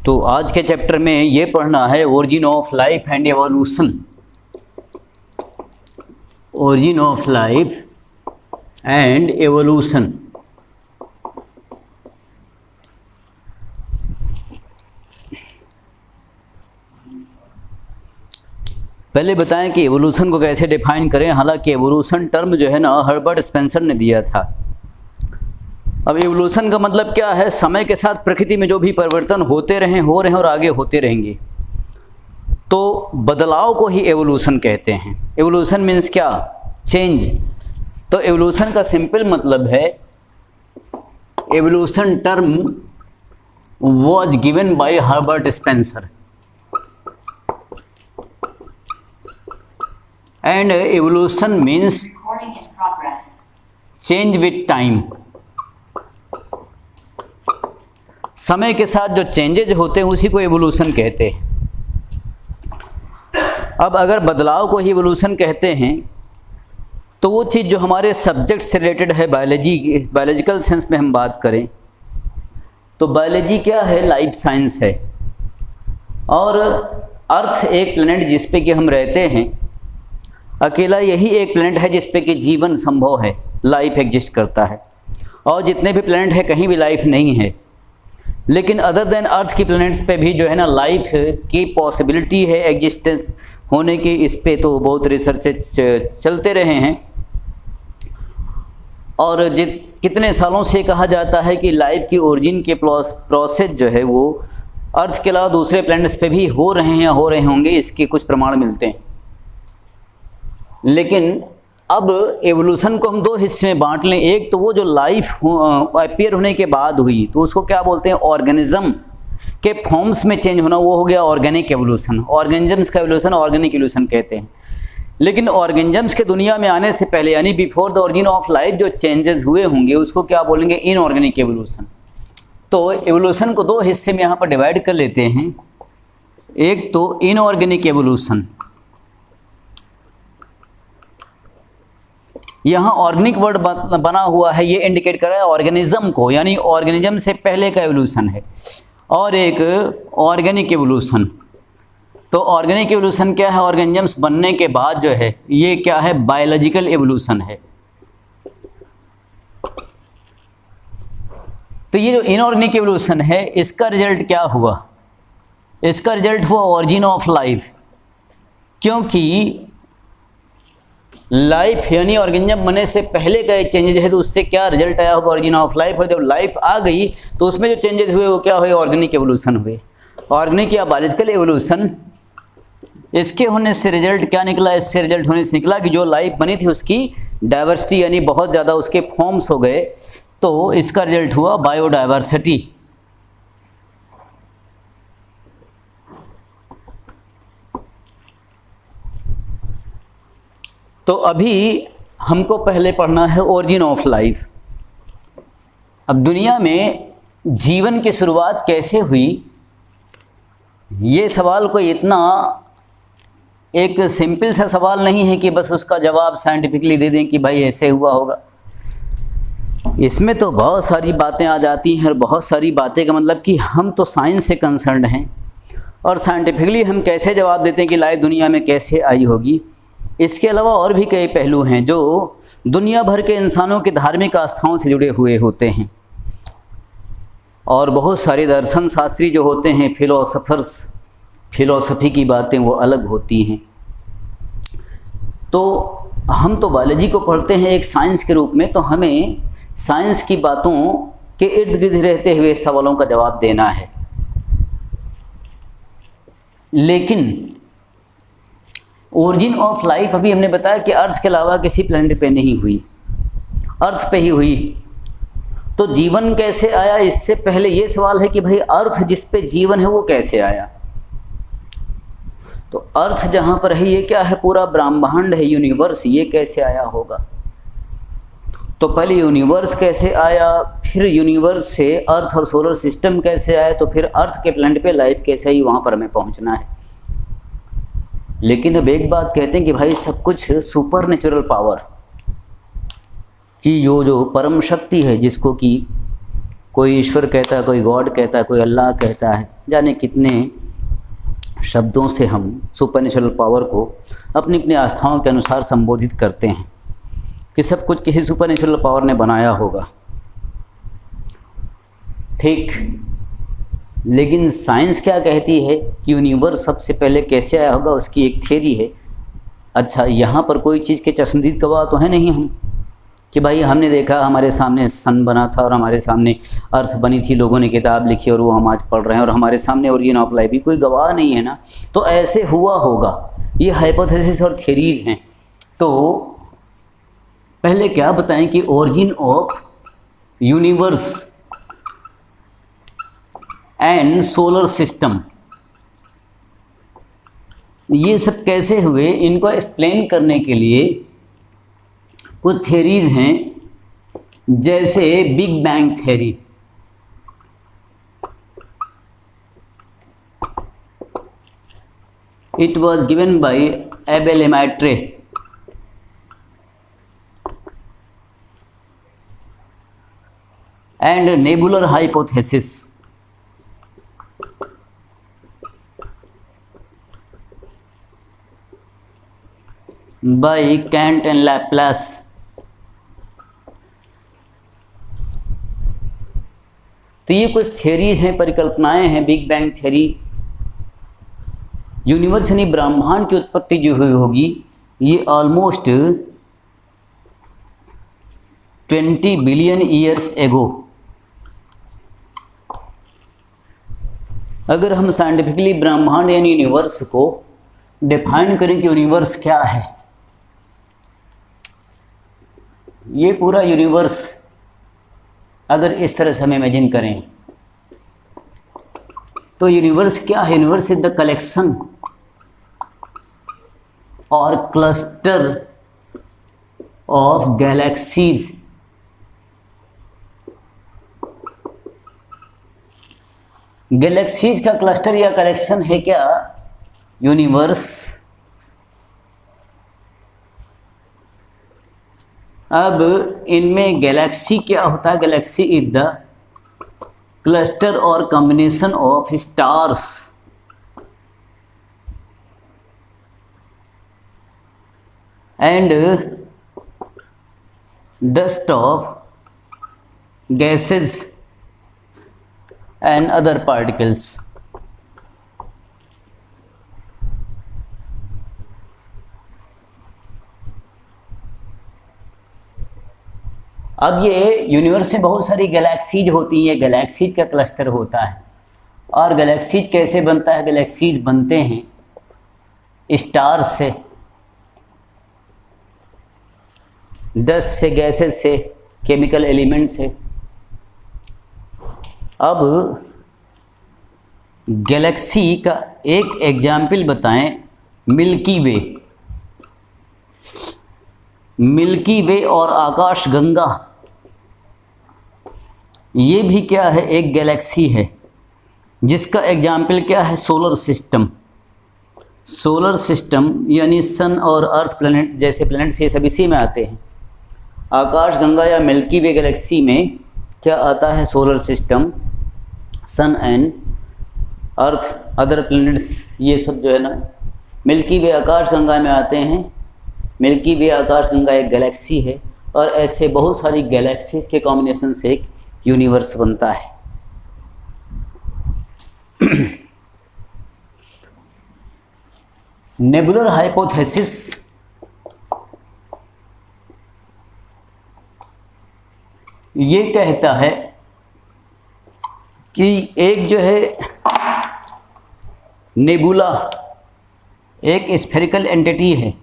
तो आज के चैप्टर में ये पढ़ना है origin of life and evolution. Origin of life and evolution. पहले बताएं कि एवोल्यूशन को कैसे डिफाइन करें। हालांकि एवोल्यूशन टर्म जो है ना हर्बर्ट स्पेंसर ने दिया था। अब एवोल्यूशन का मतलब क्या है? समय के साथ प्रकृति में जो भी परिवर्तन होते रहे, हो रहे हैं और आगे होते रहेंगे, तो बदलाव को ही एवोल्यूशन कहते हैं। एवोल्यूशन मीन्स क्या? चेंज। तो एवोल्यूशन का सिंपल मतलब है, evolution term was given bye Herbert Spencer and evolution means change with time। समय के साथ जो चेंजेज होते हैं उसी को एवोल्यूशन कहते हैं। अब अगर बदलाव को ही एवोल्यूशन कहते हैं तो वो चीज़ जो हमारे सब्जेक्ट से रिलेटेड है, बायोलॉजिकल सेंस में हम बात करें तो बायोलॉजी क्या है? लाइफ साइंस है। और अर्थ एक प्लेनेट जिस पे कि हम रहते हैं, अकेला यही एक प्लेनेट है जिस पे कि जीवन संभव है, लाइफ एग्जिस्ट करता है। और जितने भी प्लेनेट है कहीं भी लाइफ नहीं है। लेकिन अदर देन अर्थ की प्लेनेट्स पे भी जो है ना लाइफ की पॉसिबिलिटी है एग्जिस्टेंस होने की। इस पे तो बहुत रिसर्च चलते रहे हैं और कितने सालों से कहा जाता है कि लाइफ की ओरिजिन के प्रोसेस जो है वो अर्थ के अलावा दूसरे प्लेनेट्स पे भी हो रहे हैं या हो रहे होंगे, इसके कुछ प्रमाण मिलते हैं। लेकिन अब एवोल्यूशन को हम दो हिस्से में बांट लें। एक तो वो जो लाइफ अपीयर होने के बाद हुई तो उसको क्या बोलते हैं? ऑर्गेनिज्म के फॉर्म्स में चेंज होना, वो हो गया ऑर्गेनिक एवोल्यूशन। ऑर्गेनिजम्स का एवोल्यूशन ऑर्गेनिक एवोल्यूशन कहते हैं। लेकिन ऑर्गेनिजम्स के दुनिया में आने से पहले यानी before the origin of life जो चेंजेस हुए होंगे उसको क्या बोलेंगे? Inorganic evolution. तो एवोल्यूशन को दो हिस्से में यहाँ पर डिवाइड कर लेते हैं। एक तो इनऑर्गेनिक एवोल्यूशन। यहाँ ऑर्गेनिक वर्ड बना हुआ है, ये इंडिकेट कर रहा है ऑर्गेनिज्म को, यानी ऑर्गेनिज्म से पहले का एवोल्यूशन है। और एक ऑर्गेनिक एवोल्यूशन। तो ऑर्गेनिक एवोल्यूशन क्या है? ऑर्गेनिजम्स बनने के बाद जो है ये क्या है? बायोलॉजिकल एवोल्यूशन है। तो ये जो इनऑर्गेनिक एवोल्यूशन है इसका रिजल्ट क्या हुआ? इसका रिजल्ट हुआ ओरिजिन ऑफ लाइफ। क्योंकि लाइफ यानी ऑर्गेनिज्म बनने से पहले का एक चेंजेज है तो उससे क्या रिजल्ट आया होगा? Origin of life. और जब लाइफ आ गई तो उसमें जो चेंजेस हुए वो क्या हुए? ऑर्गेनिक एवोल्यूशन हुए। ऑर्गेनिक या बायोलॉजिकल एवोल्यूशन, इसके होने से रिजल्ट क्या निकला? इससे रिजल्ट होने से निकला कि जो लाइफ बनी थी उसकी डाइवर्सिटी यानी बहुत ज़्यादा उसके फॉर्म्स हो गए। तो इसका रिजल्ट हुआ बायोडाइवर्सिटी। तो अभी हमको पहले पढ़ना है ओरिजिन ऑफ लाइफ। अब दुनिया में जीवन की शुरुआत कैसे हुई, ये सवाल कोई इतना एक सिंपल सा सवाल नहीं है कि बस उसका जवाब साइंटिफिकली दे दें कि भाई ऐसे हुआ होगा। इसमें तो बहुत सारी बातें आ जाती हैं। और बहुत सारी बातें का मतलब कि हम तो साइंस से कंसर्न्ड हैं और साइंटिफिकली हम कैसे जवाब देते हैं कि लाइफ दुनिया में कैसे आई होगी। इसके अलावा और भी कई पहलू हैं जो दुनिया भर के इंसानों के धार्मिक आस्थाओं से जुड़े हुए होते हैं। और बहुत सारे दर्शन शास्त्री जो होते हैं, फिलोसफर्स, फिलोसफी की बातें वो अलग होती हैं। तो हम तो बायोलॉजी को पढ़ते हैं एक साइंस के रूप में, तो हमें साइंस की बातों के इर्द गिर्द रहते हुए सवालों का जवाब देना है। लेकिन ओरिजिन ऑफ लाइफ अभी हमने बताया कि अर्थ के अलावा किसी प्लैनेट पे नहीं हुई, अर्थ पे ही हुई। तो जीवन कैसे आया? इससे पहले ये सवाल है कि भाई अर्थ जिस पे जीवन है वो कैसे आया? तो अर्थ जहाँ पर है ये क्या है? पूरा ब्रह्मांड है, यूनिवर्स, ये कैसे आया होगा? तो पहले यूनिवर्स कैसे आया, फिर यूनिवर्स से अर्थ और सोलर सिस्टम कैसे आया, तो फिर अर्थ के प्लैनेट पे लाइफ कैसे आई, वहाँ पर हमें पहुँचना है। लेकिन अब एक बात कहते हैं कि भाई सब कुछ सुपर नेचुरल पावर की जो परम शक्ति है जिसको कि कोई ईश्वर कहता है, कोई गॉड कहता है, कोई अल्लाह कहता है, जाने कितने शब्दों से हम सुपरनेचुरल पावर को अपनी अपनी आस्थाओं के अनुसार संबोधित करते हैं कि सब कुछ किसी सुपरनेचुरल पावर ने बनाया होगा। ठीक, लेकिन साइंस क्या कहती है कि यूनिवर्स सबसे पहले कैसे आया होगा, उसकी एक थ्योरी है। अच्छा, यहाँ पर कोई चीज़ के चश्मदीद गवाह तो है नहीं हम कि भाई हमने देखा, हमारे सामने सन बना था और हमारे सामने अर्थ बनी थी, लोगों ने किताब लिखी और वो हम आज पढ़ रहे हैं और हमारे सामने ओरिजिन ऑफ लाइफ भी, कोई गवाह नहीं है ना। तो ऐसे हुआ होगा, ये हाइपोथेसिस और थ्योरीज हैं। तो पहले क्या बताएं कि origin of universe and solar system, ये सब कैसे हुए, इनको एक्सप्लेन करने के लिए कुछ थ्योरीज हैं, जैसे big bang theory. It was given by Abel Lemaitre. And nebular hypothesis by Kant and Laplace। तो ये कुछ थ्योरीज हैं, परिकल्पनाएं हैं। बिग बैंग थ्योरी, यूनिवर्स यानी ब्रह्मांड की उत्पत्ति जो हुई होगी ये ऑलमोस्ट 20 बिलियन ईयर्स एगो। अगर हम साइंटिफिकली ब्रह्मांड यानी यूनिवर्स को डिफाइन करें कि यूनिवर्स क्या है, ये पूरा यूनिवर्स अगर इस तरह से हम इमेजिन करें तो यूनिवर्स क्या है? यूनिवर्स इज द कलेक्शन और क्लस्टर ऑफ गैलेक्सीज। गैलेक्सीज का क्लस्टर या कलेक्शन है क्या यूनिवर्स? अब इनमें गैलेक्सी क्या होता है? गैलेक्सी इज द क्लस्टर और combination of stars and dust of gases and other particles. अब ये यूनिवर्स में बहुत सारी गैलेक्सीज होती हैं, गैलेक्सीज का क्लस्टर होता है। और गैलेक्सीज कैसे बनता है? गैलेक्सीज बनते हैं स्टार से, डस्ट से, गैसेस से, केमिकल एलिमेंट से। अब गैलेक्सी का एक एग्जाम्पल बताएं, मिल्की वे। मिल्की वे और आकाश गंगा, ये भी क्या है? एक गैलेक्सी है, जिसका एग्जाम्पल क्या है? Solar system. सोलर सिस्टम यानी सन और अर्थ, प्लैनेट जैसे प्लैनेट्स, ये सब इसी में आते हैं। आकाश गंगा या मिल्की वे गैलेक्सी में क्या आता है? Solar system, sun and earth, other planets, ये सब जो है ना मिल्की वे आकाश गंगा में आते हैं। मिल्की वे आकाश गंगा एक गैलेक्सी है और ऐसे बहुत सारी गैलेक्सीज के कॉम्बिनेशन से एक यूनिवर्स बनता है। नेबुलर हाइपोथेसिस ये कहता है कि एक जो है नेबुला एक स्फेरिकल एंटिटी है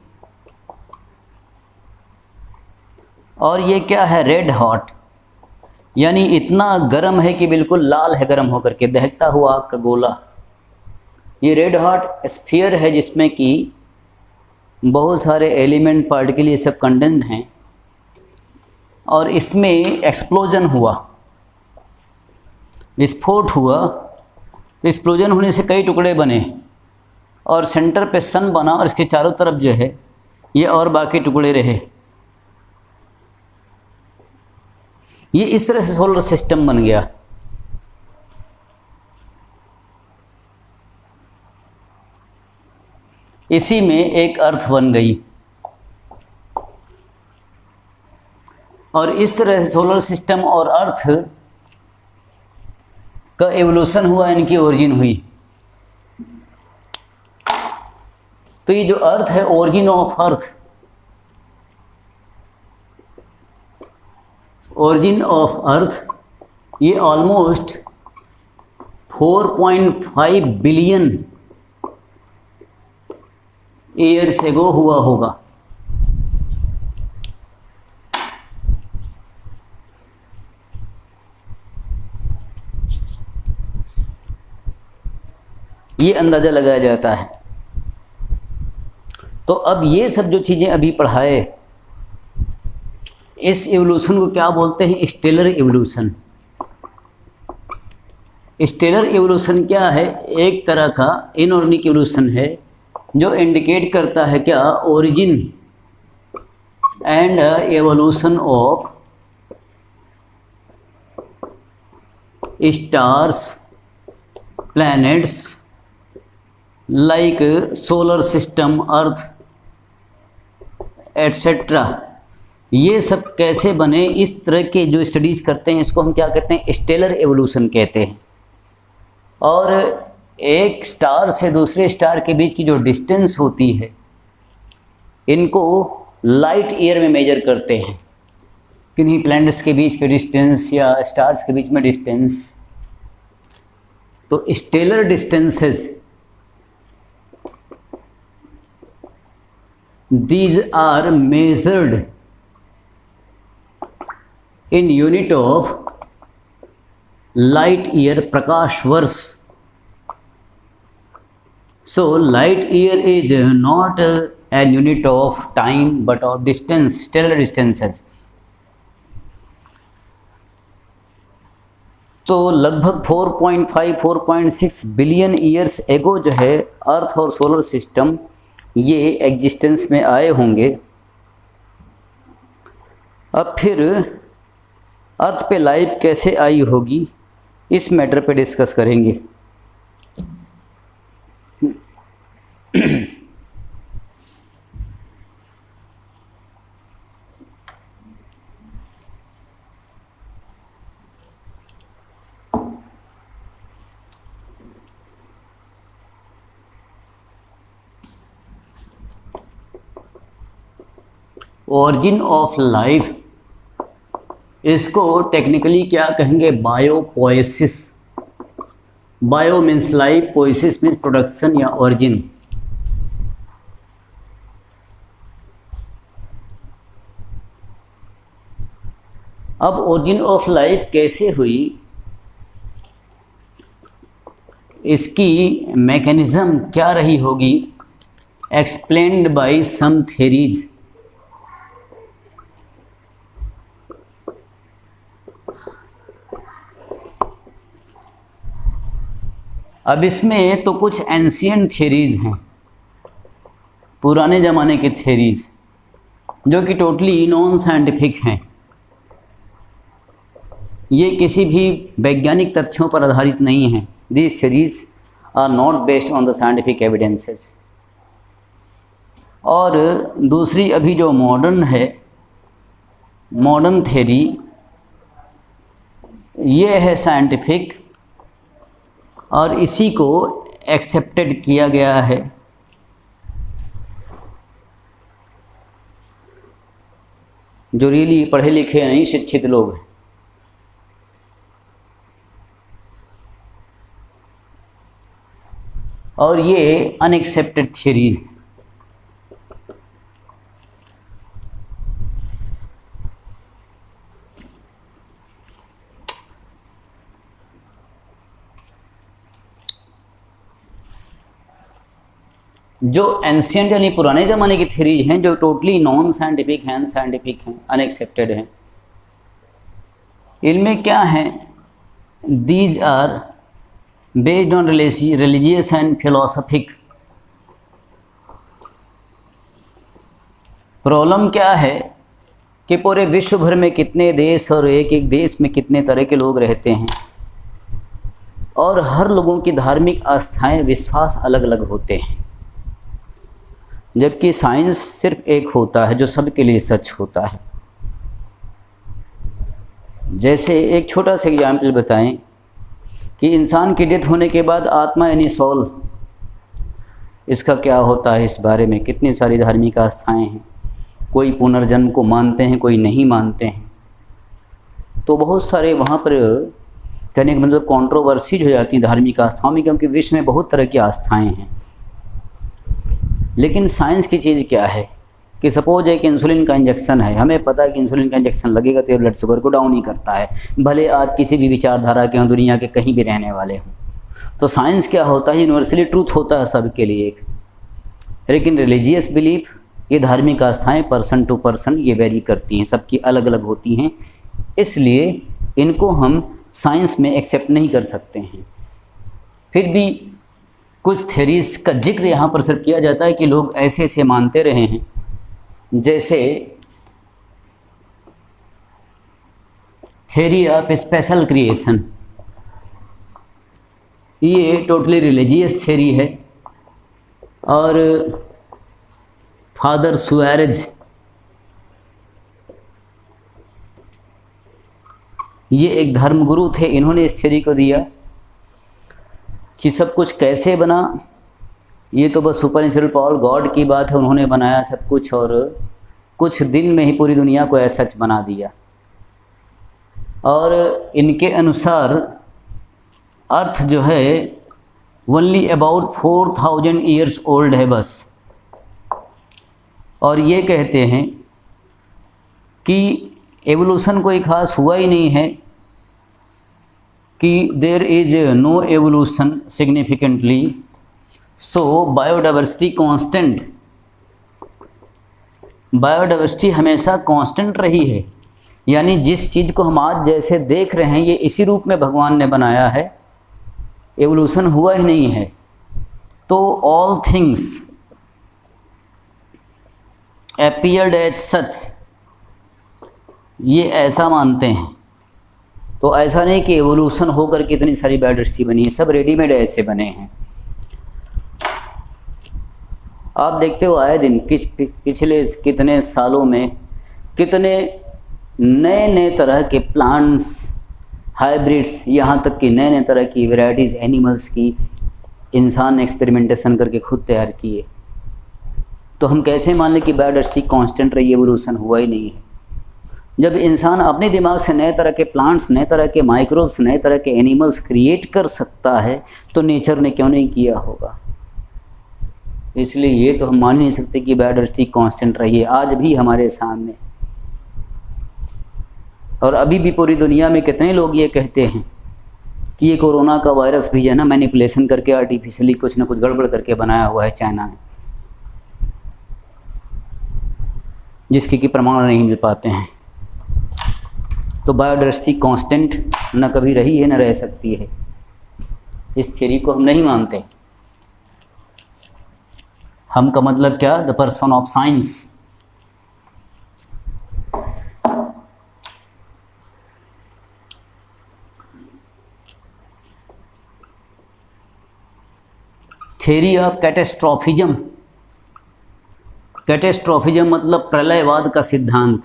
और ये क्या है? रेड हॉट, यानी इतना गर्म है कि बिल्कुल लाल है, गर्म होकर के दहकता हुआ आग का गोला। ये रेड हॉट स्फीयर है जिसमें कि बहुत सारे एलिमेंट, पार्टिकल, ये सब कंडेंस्ड हैं और इसमें एक्सप्लोजन हुआ, विस्फोट हुआ। तो एक्सप्लोजन होने से कई टुकड़े बने और सेंटर पे सन बना और इसके चारों तरफ जो है ये और बाकी टुकड़े रहे। ये इस तरह से सोलर सिस्टम बन गया। इसी में एक अर्थ बन गई। और इस तरह से सोलर सिस्टम और अर्थ का एवोल्यूशन हुआ, इनकी ओरिजिन हुई। तो ये जो अर्थ है, origin of earth, origin of earth, ये ऑलमोस्ट 4.5 बिलियन ईयर्स एगो हुआ होगा। ये अंदाज़ा लगाया जाता है। तो अब ये सब जो चीज़ें अभी पढ़ाए, इस एवोल्यूशन को क्या बोलते हैं? Stellar evolution. स्टेलर एवोल्यूशन क्या है? एक तरह का इनऑर्गेनिक एवोल्यूशन है जो इंडिकेट करता है क्या? Origin and evolution of stars, planets like solar system, earth etcetera. ये सब कैसे बने, इस तरह के जो स्टडीज़ करते हैं, इसको हम क्या कहते हैं? स्टेलर एवोल्यूशन कहते हैं। और एक स्टार से दूसरे स्टार के बीच की जो डिस्टेंस होती है, इनको लाइट ईयर में मेजर करते हैं। किन्हीं प्लैनेट्स के बीच के डिस्टेंस या स्टार्स के बीच में डिस्टेंस। तो stellar distances, these are measured in unit of light year, प्रकाश वर्ष। So light year is not a unit of time but of distance, stellar distances। तो लगभग 4.5-4.6 बिलियन ईयर्स एगो जो है अर्थ और सोलर सिस्टम ये एग्जिस्टेंस में आए होंगे। अब फिर अर्थ पे लाइफ कैसे आई होगी, इस मैटर पे डिस्कस करेंगे। ओरिजिन ऑफ लाइफ, इसको टेक्निकली क्या कहेंगे? Biopoiesis. Bio means life, poiesis means production या ओरिजिन। अब ओरिजिन ऑफ लाइफ कैसे हुई, इसकी मैकेनिज्म क्या रही होगी? Explained by some theories. अब इसमें तो कुछ एंशिएंट थ्योरीज हैं, पुराने ज़माने की थ्योरीज, जो कि टोटली नॉन साइंटिफिक हैं। ये किसी भी वैज्ञानिक तथ्यों पर आधारित नहीं हैं। These theories are not based on the scientific evidences. और दूसरी अभी जो मॉडर्न है, मॉडर्न थ्योरी, ये है साइंटिफिक और इसी को एक्सेप्टेड किया गया है। जो रियली पढ़े लिखे नहीं, शिक्षित लोग हैं। और ये अनएक्सेप्टेड थ्योरीज हैं। जो एंशिएंट यानी पुराने ज़माने की थ्योरीज हैं, जो टोटली नॉन साइंटिफिक हैं, अनसाइंटिफिक हैं, अनएक्सेप्टेड हैं, इनमें क्या है? These are based on religious and philosophic. Problem क्या है कि पूरे विश्व भर में कितने देश और एक एक देश में कितने तरह के लोग रहते हैं, और हर लोगों की धार्मिक आस्थाएं, विश्वास अलग अलग होते हैं। जबकि साइंस सिर्फ एक होता है जो सबके लिए सच होता है। जैसे एक छोटा सा एग्जाम्पल बताएं कि इंसान की डेथ होने के बाद आत्मा यानी सोल, इसका क्या होता है, इस बारे में कितनी सारी धार्मिक आस्थाएं हैं। कोई पुनर्जन्म को मानते हैं, कोई नहीं मानते हैं। तो बहुत सारे वहाँ पर कहने का मतलब कंट्रोवर्सीज हो जाती हैं धार्मिक आस्थाओं में, क्योंकि विश्व में बहुत तरह की आस्थाएं हैं। लेकिन साइंस की चीज़ क्या है कि सपोज एक इंसुलिन का इंजेक्शन है, हमें पता है कि इंसुलिन का इंजेक्शन लगेगा तो ब्लड शुगर को डाउन ही करता है, भले आप किसी भी विचारधारा के हों, दुनिया के कहीं भी रहने वाले हों। तो साइंस क्या होता है, यूनिवर्सली ट्रूथ होता है सबके लिए एक। लेकिन रिलीजियस बिलीफ, ये धार्मिक आस्थाएं पर्सन टू पर्सन ये वेरी करती हैं, सबकी अलग अलग होती हैं, इसलिए इनको हम साइंस में एक्सेप्ट नहीं कर सकते हैं। फिर भी कुछ थ्योरीज का जिक्र यहाँ पर सिर्फ किया जाता है कि लोग ऐसे ऐसे मानते रहे हैं। जैसे थ्योरी ऑफ स्पेशल क्रिएशन, ये टोटली रिलीजियस थ्योरी है। और फादर सुआरेज, ये एक धर्मगुरु थे, इन्होंने इस थ्योरी को दिया कि सब कुछ कैसे बना, ये तो बस सुपरनेचुरल पावर गॉड की बात है, उन्होंने बनाया सब कुछ और कुछ दिन में ही पूरी दुनिया को ऐसा सच बना दिया। और इनके अनुसार अर्थ जो है ओनली अबाउट 4000 ईयर्स ओल्ड है बस। और ये कहते हैं कि एवोल्यूशन कोई ख़ास हुआ ही नहीं है, कि there is no evolution significantly, so biodiversity constant, biodiversity हमेशा कांस्टेंट रही है। यानी जिस चीज़ को हम आज जैसे देख रहे हैं ये इसी रूप में भगवान ने बनाया है, एवोल्यूशन हुआ ही नहीं है। तो all things appeared as such, ये ऐसा मानते हैं। तो ऐसा नहीं कि एवोल्यूशन होकर कितनी सारी बायोडाइवर्सिटी बनी है, सब रेडीमेड ऐसे बने हैं। आप देखते हो आए दिन पिछले कितने सालों में कितने नए नए तरह के प्लांट्स, हाइब्रिड्स, यहाँ तक कि नए नए तरह की वैरायटीज़ एनिमल्स की इंसान ने एक्सपेरिमेंटेशन करके खुद तैयार किए। तो हम कैसे मान लें कि बायोडाइवर्सिटी कांस्टेंट रही, एवोल्यूशन हुआ ही नहीं है। जब इंसान अपने दिमाग से नए तरह के प्लांट्स, नए तरह के माइक्रोब्स, नए तरह के एनिमल्स क्रिएट कर सकता है तो नेचर ने क्यों नहीं किया होगा। इसलिए ये तो हम मान ही नहीं सकते कि बायोडाइवर्सिटी कांस्टेंट रही है, आज भी हमारे सामने। और अभी भी पूरी दुनिया में कितने लोग ये कहते हैं कि ये कोरोना का वायरस भी है ना मैनिपुलेशन करके आर्टिफिशियली कुछ ना कुछ गड़बड़ करके बनाया हुआ है चाइना ने, जिसके कि प्रमाण नहीं मिल पाते हैं। तो बायोडाइवर्सिटी कांस्टेंट न कभी रही है न रह सकती है, इस थ्योरी को हम नहीं मानते। हम का मतलब क्या, the person of science. Theory of catastrophism, catastrophism मतलब प्रलयवाद का सिद्धांत।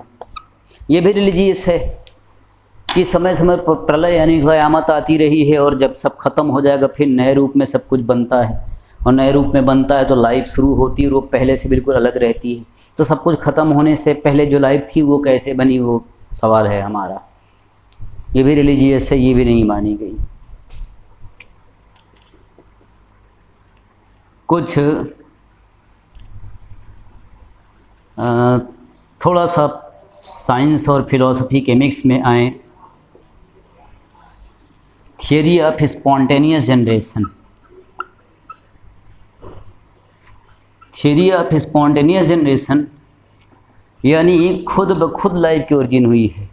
ये भी रिलीजियस है कि समय समय पर प्रलय यानी क़यामत आती रही है और जब सब खत्म हो जाएगा फिर नए रूप में सब कुछ बनता है, और नए रूप में बनता है तो लाइफ शुरू होती है, वो पहले से बिल्कुल अलग रहती है। तो सब कुछ ख़त्म होने से पहले जो लाइफ थी वो कैसे बनी, वो सवाल है हमारा। ये भी रिलीजियस है, ये भी नहीं मानी गई। कुछ थोड़ा सा साइंस और फिलॉसफी के मिक्स में आए। Theory of spontaneous generation, theory of spontaneous generation यानी खुद ब खुद लाइफ की ओरिजिन हुई है,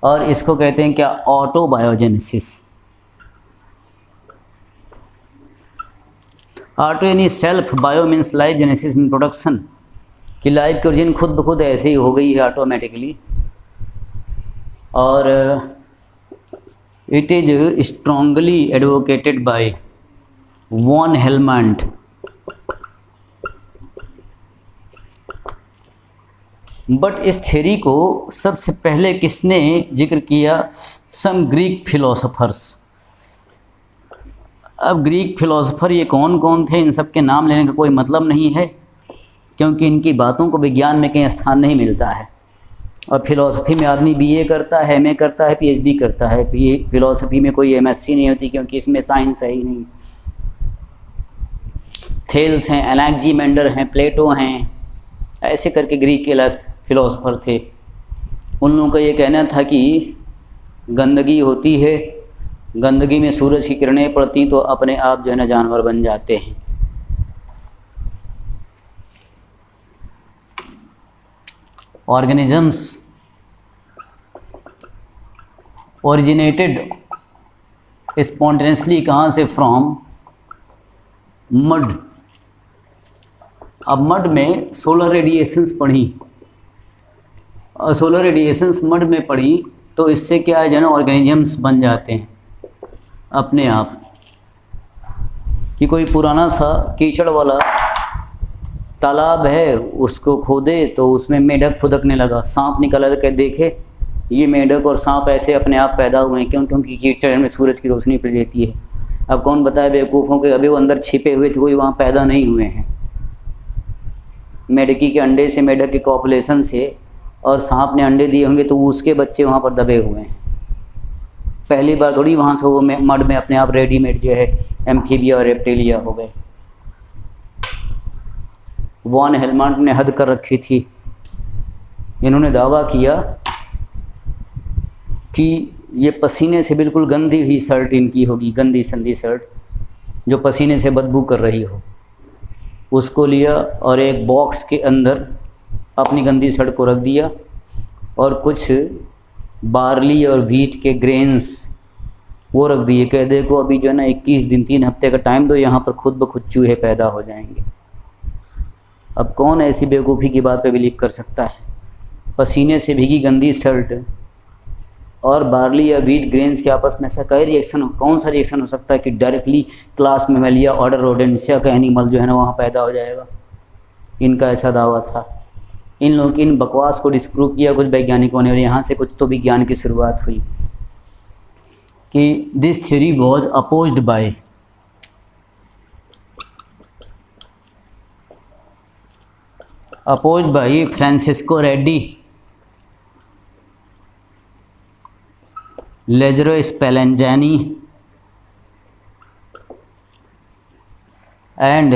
और इसको कहते हैं क्या, ऑटोबायोजेनेसिस। ऑटो यानी self, bio means life, genesis mean production, कि लाइफ की ओरिजिन खुद ब खुद ऐसे ही हो गई है ऑटोमेटिकली। और it is strongly advocated by von Helmont but इस थ्योरी को सबसे पहले किसने जिक्र किया? Some Greek philosophers. अब ग्रीक फिलोसोफर ये कौन कौन थे, इन सब के नाम लेने का कोई मतलब नहीं है, क्योंकि इनकी बातों को विज्ञान में कहीं स्थान नहीं मिलता है। और फिलॉसफी में आदमी बीए करता है, एमए करता है, पीएचडी करता है। फिलॉसफी में कोई एमएससी नहीं होती, क्योंकि इसमें साइंस है ही नहीं। थेल्स हैं, एनाक्जीमेंडर हैं, प्लेटो हैं, ऐसे करके ग्रीक के फिलोसोफर थे। उन लोगों का ये कहना था कि गंदगी होती है, गंदगी में सूरज की किरणें पड़ती तो अपने आप जो है ना जानवर बन जाते हैं। ऑर्गेनिजम्स ओरिजिनेटेड स्पॉन्टेनियसली कहाँ से? From mud. अब मड में सोलर रेडिएशंस पड़ी, और सोलर रेडिएशंस मड में पड़ी तो इससे क्या है, जो है ना ऑर्गेनिजम्स बन जाते हैं अपने आप। कि कोई पुराना सा कीचड़ वाला तालाब है, उसको खोदे तो उसमें मेढक फुदकने लगा, सांप निकला के देखे ये मेढक और सांप ऐसे अपने आप पैदा हुए हैं। क्यों? क्योंकि कीचड़ में सूरज की रोशनी पड़ जाती है। अब कौन बताए बेवकूफ़ों के, अभी वो अंदर छिपे हुए थे, कोई वहाँ पैदा नहीं हुए हैं। मेढकी के अंडे से, मेढक के कॉपुलेशन से, और सांप ने अंडे दिए होंगे तो उसके बच्चे वहाँ पर दबे हुए हैं। पहली बार थोड़ी वहाँ से वो मड में अपने आप रेडीमेड जो है एम्फीबिया और रेप्टिलिया हो गए। वॉन हेलमंट ने हद कर रखी थी। इन्होंने दावा किया कि ये पसीने से बिल्कुल गंदी हुई शर्ट इनकी होगी, गंदी संदी शर्ट जो पसीने से बदबू कर रही हो। उसको लिया और एक बॉक्स के अंदर अपनी गंदी शर्ट को रख दिया, और कुछ बार्ली और व्हीट के ग्रेन्स वो रख दिए। कह देखो अभी जो है ना 21 दिन 3 हफ्ते का टाइम दो, यहाँ पर खुद ब खुद चूहे पैदा हो जाएंगे। अब कौन ऐसी बेवकूफ़ी की बात पे बिलीव कर सकता है? पसीने से भीगी गंदी शर्ट और बार्ली या व्हीट ग्रेन्स के आपस में ऐसा कई रिएक्शन, कौन सा रिएक्शन हो सकता है कि डायरेक्टली क्लास मेमेलिया ऑर्डर रोडेंशिया का एनिमल जो है ना वहाँ पैदा हो जाएगा? इनका ऐसा दावा था। इन लोगों की इन बकवास को डिस्प्रूव किया कुछ वैज्ञानिकों ने, और यहाँ से कुछ तो विज्ञान की शुरुआत हुई कि this theory was opposed by Francesco Redi, Lazzaro Spallanzani and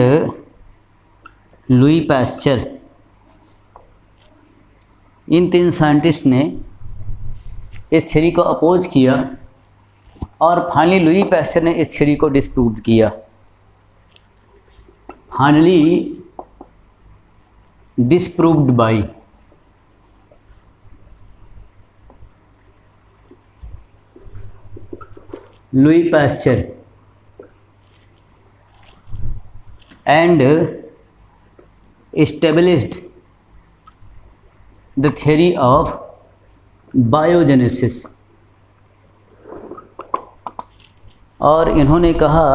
Louis Pasteur. इन 3 साइंटिस्ट ने इस थ्योरी को अपोज किया, और फाइनली लुई पास्चर ने इस थ्योरी को डिस्प्रूव किया। Finally disproved by Louis Pasteur and established the theory of biogenesis। और इन्होंने कहा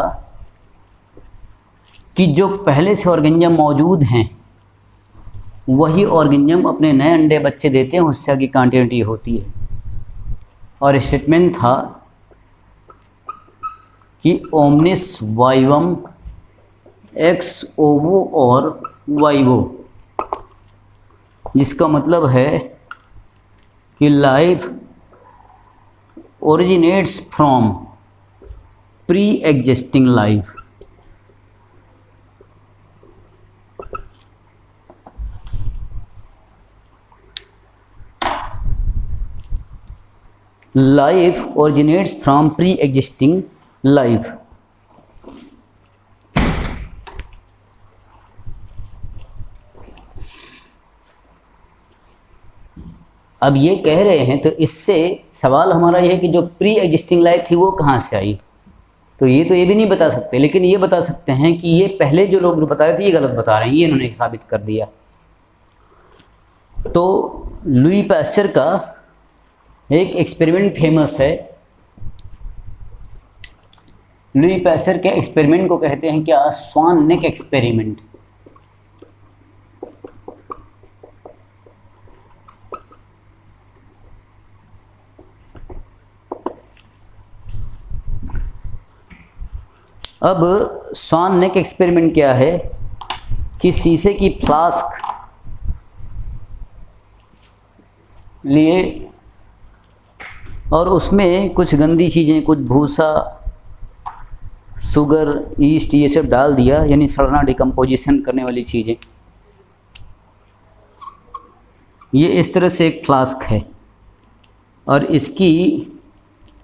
कि जो पहले से ऑर्गेनिज्म मौजूद हैं वही ऑर्गेनिज्म अपने नए अंडे बच्चे देते हैं, उससे आगे कंटिन्यूटी होती है। और स्टेटमेंट था कि ओमनिस वाइवम एक्स ओवो और वाइवो, जिसका मतलब है कि life originates from pre existing life. Life originates from pre existing life. अब ये कह रहे हैं तो इससे सवाल हमारा ये है कि जो प्री एग्जिस्टिंग लाइफ थी वो कहाँ से आई? तो ये भी नहीं बता सकते, लेकिन ये बता सकते हैं कि ये पहले जो लोग बता रहे थे ये गलत बता रहे हैं, ये इन्होंने साबित कर दिया। तो लुई पास्चर का एक एक्सपेरिमेंट फेमस है। लुई पास्चर के एक्सपेरिमेंट को कहते हैं क्या? स्वान नेक एक्सपेरिमेंट। अब स्वान ने एक एक्सपेरिमेंट किया है कि शीशे की फ्लास्क लिए और उसमें कुछ गंदी चीज़ें, कुछ भूसा, शुगर, ईस्ट, ये सब डाल दिया, यानी सड़ना, डिकम्पोजिशन करने वाली चीज़ें। ये इस तरह से एक फ्लास्क है और इसकी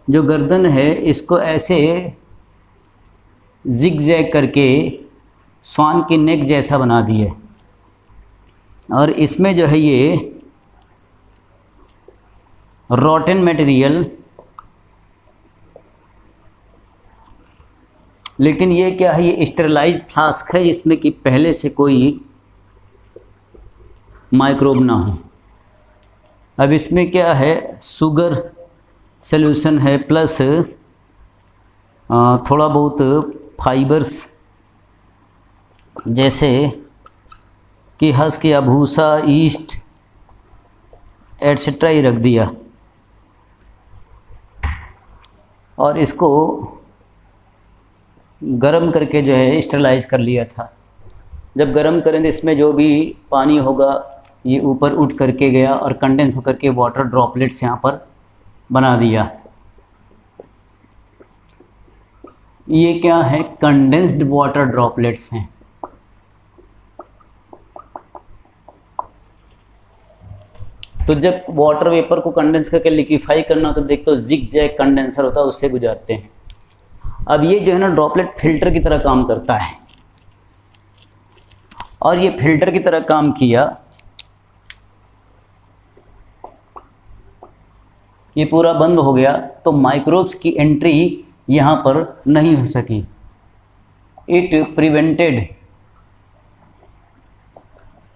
जो गर्दन है इसको ऐसे जिग जैग करके स्वान की नेक जैसा बना दिए और इसमें जो है ये रॉटन मटेरियल, लेकिन ये क्या है, ये स्टेरिलाइज्ड फ्लास्क है जिसमें कि पहले से कोई माइक्रोब ना हो। अब इसमें क्या है, शुगर सॉल्यूशन है प्लस थोड़ा बहुत फाइबर्स जैसे कि हस्क या भूसा, ईस्ट एटसेट्रा ही रख दिया और इसको गरम करके जो है स्टेरिलाइज कर लिया था। जब गरम करें तो इसमें जो भी पानी होगा ये ऊपर उठ करके गया और कंडेंस होकर के वाटर ड्रॉपलेट्स यहाँ पर बना दिया। ये क्या है, कंडेंस्ड वाटर ड्रॉपलेट्स हैं। तो जब वाटर वेपर को कंडेंस करके लिक्विफाई करना तो देखते हो जिग जैग कंडेंसर होता है, उससे गुजारते हैं। अब ये जो है ना ड्रॉपलेट फिल्टर की तरह काम करता है और ये फिल्टर की तरह काम किया, ये पूरा बंद हो गया तो माइक्रोब्स की एंट्री यहाँ पर नहीं हो सकी। इट प्रिवेंटेड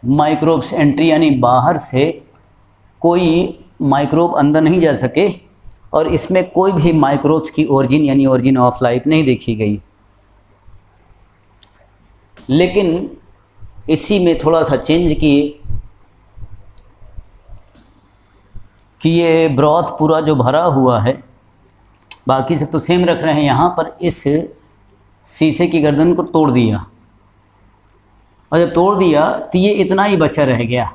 माइक्रोब्स एंट्री, यानी बाहर से कोई माइक्रोब अंदर नहीं जा सके और इसमें कोई भी माइक्रोब्स की ओरिजिन यानी ओरिजिन ऑफ लाइफ नहीं देखी गई। लेकिन इसी में थोड़ा सा चेंज किए कि ये ब्रॉथ पूरा जो भरा हुआ है, बाकी सब तो सेम रख रहे हैं, यहाँ पर इस शीशे की गर्दन को तोड़ दिया और जब तोड़ दिया तो ये इतना ही बचा रह गया।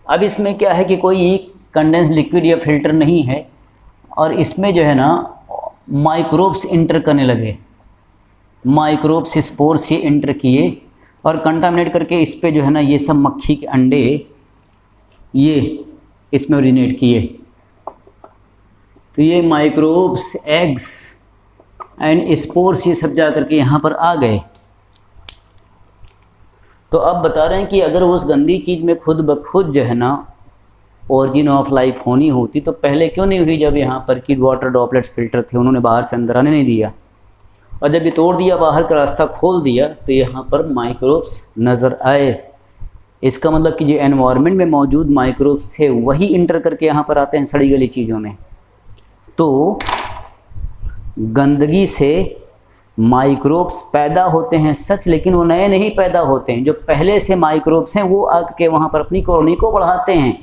अब इसमें क्या है कि कोई कंडेंस लिक्विड या फिल्टर नहीं है और इसमें जो है ना माइक्रोब्स इंटर करने लगे, माइक्रोब्स स्पोर्स ये इंटर किए और कंटामिनेट करके इस पे जो है ना ये सब मक्खी के अंडे ये इसमें ओरिजिनेट किए। तो ये माइक्रोब्स, एग्स एंड स्पोर्स ये सब जा करके यहाँ पर आ गए। तो अब बता रहे हैं कि अगर उस गंदी चीज़ में खुद ब खुद जो है ना ओरिजिन ऑफ लाइफ होनी होती तो पहले क्यों नहीं हुई, जब यहाँ पर कि वाटर ड्रॉपलेट्स फिल्टर थे उन्होंने बाहर से अंदर आने नहीं दिया और जब ये तोड़ दिया, बाहर का रास्ता खोल दिया तो यहाँ पर माइक्रोब्स नज़र आए। इसका मतलब कि जो एनवायरनमेंट में मौजूद माइक्रोब्स थे वही इंटर करके यहाँ पर आते हैं सड़ी गली चीज़ों में। तो गंदगी से माइक्रोब्स पैदा होते हैं सच, लेकिन वो नए नहीं पैदा होते हैं। जो पहले से माइक्रोब्स हैं वो आके वहाँ पर अपनी कॉलोनी को बढ़ाते हैं।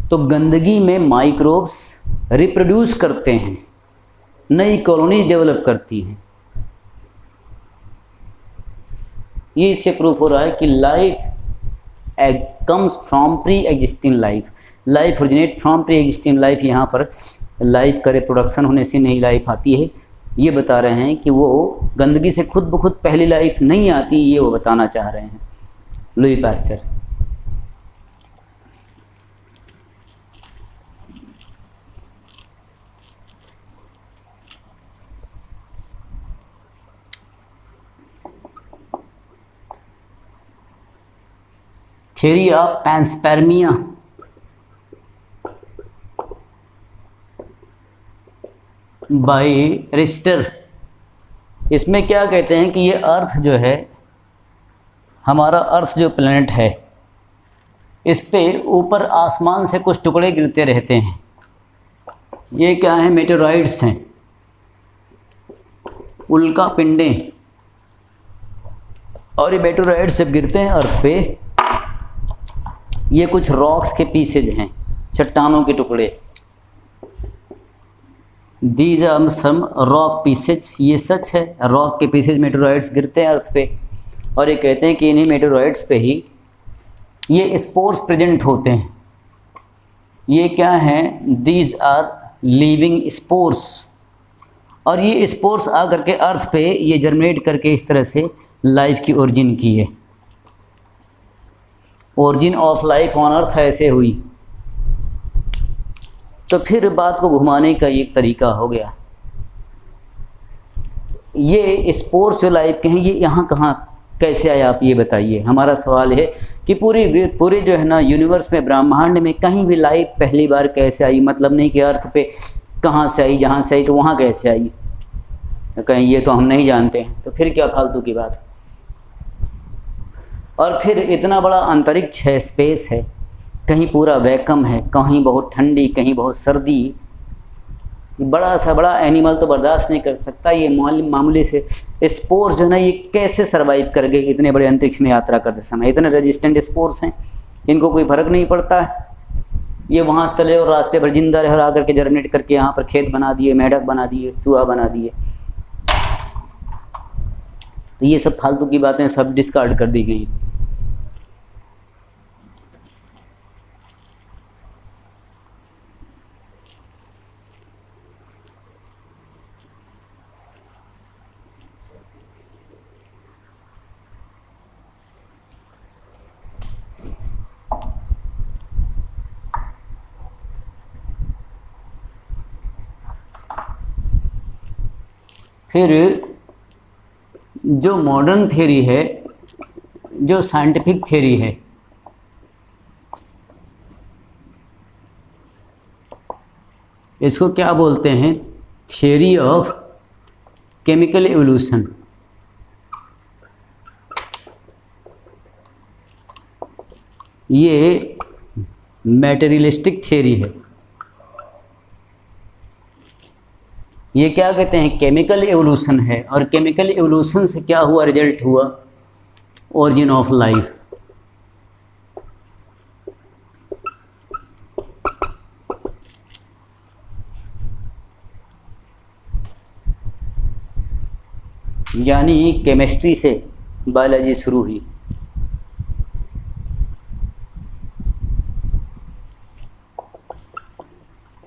तो गंदगी में माइक्रोब्स रिप्रोड्यूस करते हैं, नई कॉलोनीज डेवलप करती हैं। ये इससे प्रूफ हो रहा है कि life comes from pre existing life, life originate from pre existing life. यहाँ पर लाइफ का रिप्रोडक्शन होने से नई लाइफ आती है। ये बता रहे हैं कि वो गंदगी से खुद ब खुद पहली लाइफ नहीं आती, ये वो बताना चाह रहे हैं Louis Pasteur. Theory of panspermia, by Richter. इसमें क्या कहते हैं कि ये अर्थ जो है, हमारा अर्थ जो प्लेनेट है, इस पे ऊपर आसमान से कुछ टुकड़े गिरते रहते हैं। ये क्या है, मेटेराइड्स हैं, उल्का पिंडें। और ये मेटेराइड्स जब गिरते हैं अर्थ पे, ये कुछ रॉक्स के पीसेज हैं, चट्टानों के टुकड़े। These are some rock pieces, ये सच है, रॉक के पीसेज मेटेरोइड्स गिरते हैं अर्थ पे, और ये कहते हैं कि इन्हीं मेटेरोइड्स पे ही ये स्पोर्स प्रेजेंट होते हैं। ये क्या हैं? दीज आर लिविंग स्पोर्स, और ये स्पोर्स आ करके अर्थ पे ये जर्मिनेट करके इस तरह से लाइफ की ओरिजिन की है। Origin of life on earth ऐसे हुई। तो फिर बात को घुमाने का एक तरीका हो गया। ये स्पोर्स जो लाइफ के हैं ये यहाँ कहाँ कैसे आए, आप ये बताइए। हमारा सवाल है कि पूरे जो है ना यूनिवर्स में, ब्रह्मांड में कहीं भी लाइफ पहली बार कैसे आई? मतलब नहीं कि अर्थ पे कहाँ से आई, जहाँ से आई तो वहाँ कैसे आई, तो कहीं ये तो हम नहीं जानते हैं, तो फिर क्या फालतू की बात। और फिर इतना बड़ा अंतरिक्ष है, स्पेस है, कहीं पूरा वैक्यूम है, कहीं बहुत ठंडी, कहीं बहुत सर्दी, बड़ा सा बड़ा एनिमल तो बर्दाश्त नहीं कर सकता। ये मामूली से स्पोर्स जो है ना, ये कैसे सरवाइव कर गए इतने बड़े अंतरिक्ष में यात्रा करते समय? इतने रेजिस्टेंट स्पोर्स हैं, इनको कोई फर्क नहीं पड़ता है। ये वहाँ चले और रास्ते भर जिंदा रहे और आकर के जर्मिनेट करके यहाँ पर खेत बना दिए, मेढक बना दिए, चूहा बना दिए। तो ये सब फालतू की बातें सब डिस्कार्ड कर दी गई। फिर जो मॉडर्न थ्योरी है, जो साइंटिफिक थ्योरी है, इसको क्या बोलते हैं? Theory of chemical evolution. ये मैटेरियलिस्टिक थ्योरी है। ये क्या कहते हैं? केमिकल एवोल्यूशन है। और केमिकल एवोल्यूशन से क्या हुआ? रिजल्ट हुआ ओरिजिन ऑफ लाइफ। यानी केमिस्ट्री से बायोलॉजी शुरू हुई।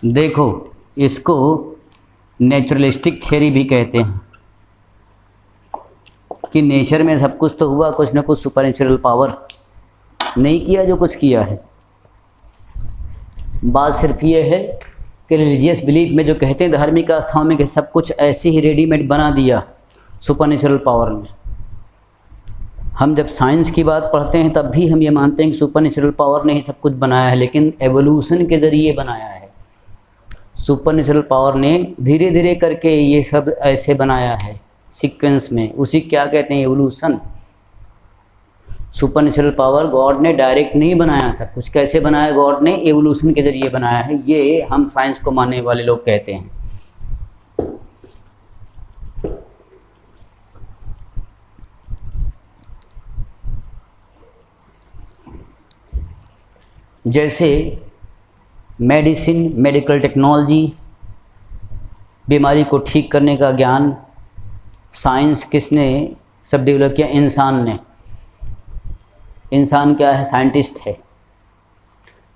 देखो, इसको नेचुरलिस्टिक थ्योरी भी कहते हैं कि नेचर में सब कुछ तो हुआ, कुछ ना कुछ सुपरनेचुरल पावर नहीं किया जो कुछ किया है। बात सिर्फ ये है कि रिलीजियस बिलीफ में जो कहते हैं, धार्मिक आस्थाओं में, कि सब कुछ ऐसे ही रेडीमेड बना दिया सुपरनेचुरल पावर ने। हम जब साइंस की बात पढ़ते हैं तब भी हम ये मानते हैं कि सुपरनेचुरल पावर ने ही सब कुछ बनाया है, लेकिन एवोल्यूशन के ज़रिए बनाया है। सुपरनेचुरल पावर ने धीरे धीरे करके ये सब ऐसे बनाया है सीक्वेंस में, उसी क्या कहते हैं? एवोल्यूशन। सुपरनेचुरल पावर गॉड ने डायरेक्ट नहीं बनाया सब कुछ। कैसे बनाया गॉड ने? एवोल्यूशन के ज़रिए बनाया है। ये हम साइंस को मानने वाले लोग कहते हैं। जैसे मेडिसिन, मेडिकल टेक्नोलॉजी, बीमारी को ठीक करने का ज्ञान, साइंस किसने सब डेवलप किया? इंसान ने। इंसान क्या है? साइंटिस्ट है।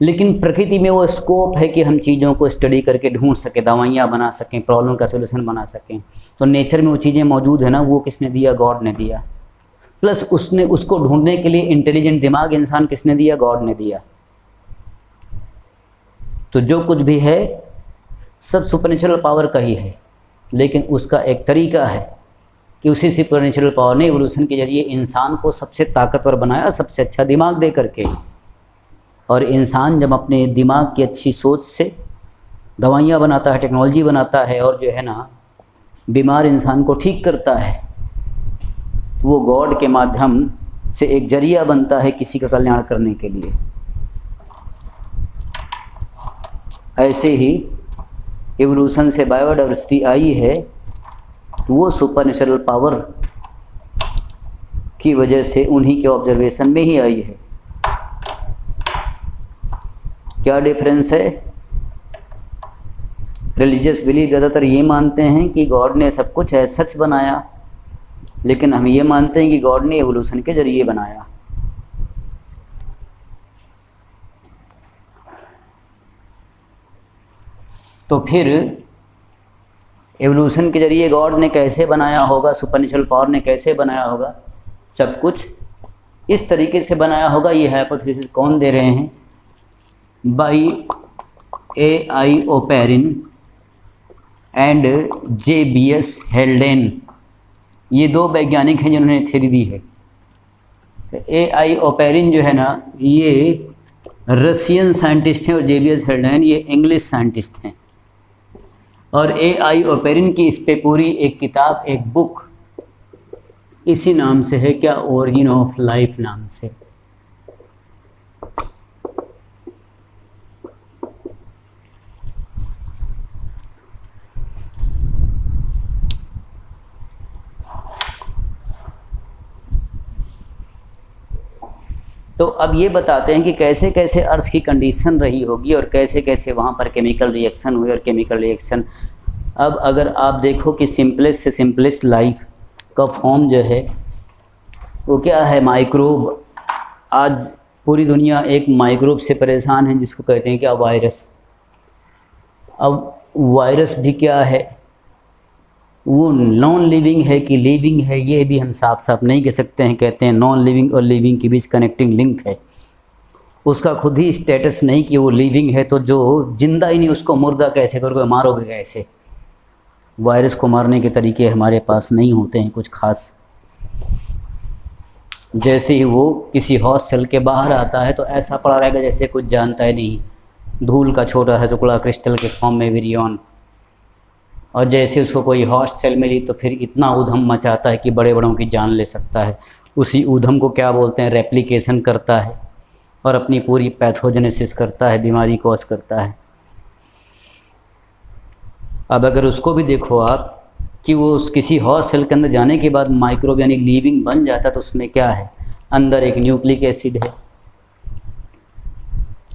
लेकिन प्रकृति में वो स्कोप है कि हम चीज़ों को स्टडी करके ढूंढ सकें, दवाइयाँ बना सकें, प्रॉब्लम का सोल्यूशन बना सकें। तो नेचर में वो चीज़ें मौजूद है ना, वो किसने दिया? गॉड ने दिया। प्लस उसने उसको ढूंढने के लिए इंटेलिजेंट दिमाग इंसान किसने दिया? गॉड ने दिया। तो जो कुछ भी है सब सुपरनेचुरल पावर का ही है, लेकिन उसका एक तरीका है कि उसी सुपरनेचुरल पावर ने एवोल्यूशन के जरिए इंसान को सबसे ताकतवर बनाया, सबसे अच्छा दिमाग दे करके। और इंसान जब अपने दिमाग की अच्छी सोच से दवाइयाँ बनाता है, टेक्नोलॉजी बनाता है, और जो है ना बीमार इंसान को ठीक करता है, तो वो गॉड के माध्यम से एक जरिया बनता है किसी का कल्याण करने के लिए। ऐसे ही एवोल्यूशन से बायोडाइवर्सिटी आई है, वो सुपरनेचुरल पावर की वजह से उन्हीं के ऑब्जर्वेशन में ही आई है। क्या डिफरेंस है? रिलीजियस बिलीफ ज़्यादातर ये मानते हैं कि गॉड ने सब कुछ है सच बनाया, लेकिन हम ये मानते हैं कि गॉड ने एवोल्यूशन के ज़रिए बनाया। तो फिर एवोल्यूशन के ज़रिए गॉड ने कैसे बनाया होगा, सुपरनेचुरल पावर ने कैसे बनाया होगा, सब कुछ इस तरीके से बनाया होगा। ये हाइपोथेसिस कौन दे रहे हैं? By A.I. Oparin and J.B.S. हेल्डेन। ये दो वैज्ञानिक हैं जिन्होंने थ्योरी दी है। तो A.I. ओपेरिन जो है ना, ये रशियन साइंटिस्ट हैं और J.B.S. हेल्डेन ये इंग्लिश साइंटिस्ट हैं। और A.I. ओपेरिन की इस पे पूरी एक किताब, एक बुक इसी नाम से है, क्या? ओरिजिन ऑफ लाइफ नाम से। तो अब ये बताते हैं कि कैसे कैसे अर्थ की कंडीशन रही होगी और कैसे कैसे वहाँ पर केमिकल रिएक्शन हुए। और केमिकल रिएक्शन, अब अगर आप देखो कि सिंपलेस्ट से सिंपलेस्ट लाइफ का फॉर्म जो है वो क्या है? माइक्रोब। आज पूरी दुनिया एक माइक्रोब से परेशान है जिसको कहते हैं क्या? वायरस। अब वायरस भी क्या है? वो नॉन लिविंग है कि लिविंग है, ये भी हम साफ साफ नहीं कह सकते हैं। कहते हैं नॉन लिविंग और लिविंग के बीच कनेक्टिंग लिंक है। उसका खुद ही स्टेटस नहीं कि वो लिविंग है, तो जो जिंदा ही नहीं उसको मुर्दा कैसे करोगे, मारोगे कैसे? वायरस को मारने के तरीके हमारे पास नहीं होते हैं कुछ खास। जैसे ही वो किसी हॉस्ट सेल के बाहर आता है तो ऐसा पड़ा रहेगा जैसे कुछ जानता ही नहीं, धूल का छोटा सा टुकड़ा क्रिस्टल के फॉर्म में विरियन। और जैसे उसको कोई हॉस्ट सेल मिली तो फिर इतना ऊधम मचाता है कि बड़े बड़ों की जान ले सकता है। उसी ऊधम को क्या बोलते हैं? रेप्लिकेशन करता है और अपनी पूरी पैथोजेनेसिस करता है, बीमारी कॉज करता है। अब अगर उसको भी देखो आप कि वो उस किसी हॉस्ट सेल के अंदर जाने के बाद माइक्रोब यानी लिविंग बन जाता, तो उसमें क्या है? अंदर एक न्यूक्लिक एसिड है,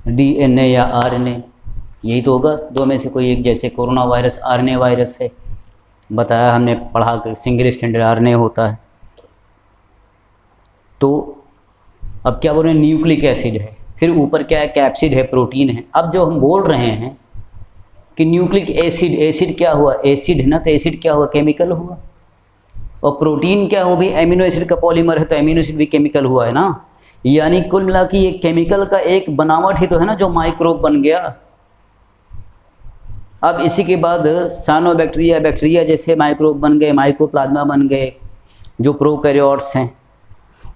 DNA या RNA, यही तो होगा दो में से कोई एक। जैसे कोरोना वायरस RNA वायरस है, बताया हमने, पढ़ा कि सिंगल स्टैंडर्ड RNA होता है। तो अब क्या बोल रहे हैं? न्यूक्लिक एसिड है, फिर ऊपर क्या है? कैप्सिड है, प्रोटीन है। अब जो हम बोल रहे हैं कि न्यूक्लिक एसिड, एसिड क्या हुआ? एसिड है ना, तो एसिड क्या हुआ? केमिकल हुआ। और प्रोटीन क्या हो? भी एमिनो एसिड का पॉलीमर है, तो एमिनो एसिड भी केमिकल हुआ है ना। यानी कुल मिला के ये केमिकल का एक बनावट ही तो है ना जो माइक्रोब बन गया। अब इसी के बाद साइनोबैक्टीरिया, बैक्टीरिया जैसे माइक्रोब बन गए, माइकोप्लाज्मा बन गए। जो प्रोकैरियोट्स हैं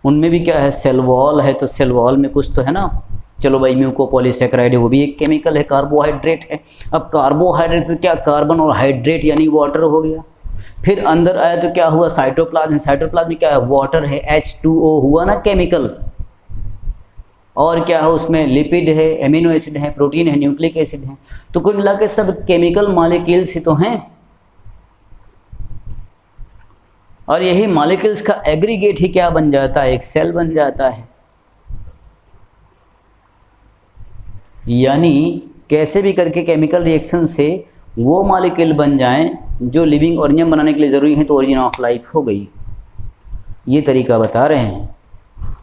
उनमें भी क्या है? सेल वॉल है, तो सेल वॉल में कुछ तो है ना। चलो भाई, म्यूकोपॉलीसैकेराइड है, वो भी एक केमिकल है, कार्बोहाइड्रेट है। अब कार्बोहाइड्रेट तो क्या? कार्बन और हाइड्रेट यानी वाटर हो गया। फिर अंदर आया तो क्या हुआ? साइटोप्लाज्म। साइटोप्लाज्म में क्या है? वाटर है, H2O हुआ ना केमिकल। और क्या है उसमें? लिपिड है, एमिनो एसिड है, प्रोटीन है, न्यूक्लिक एसिड है। तो कुल मिला के सब केमिकल मॉलिक्यूल्स ही तो हैं। और यही मॉलिक्यूल्स का एग्रीगेट ही क्या बन जाता है? एक सेल बन जाता है। यानी कैसे भी करके केमिकल रिएक्शन से वो मॉलिक्यूल बन जाएं जो लिविंग ऑर्गेनिज्म बनाने के लिए ज़रूरी है, तो ओरिजिन ऑफ लाइफ हो गई। ये तरीका बता रहे हैं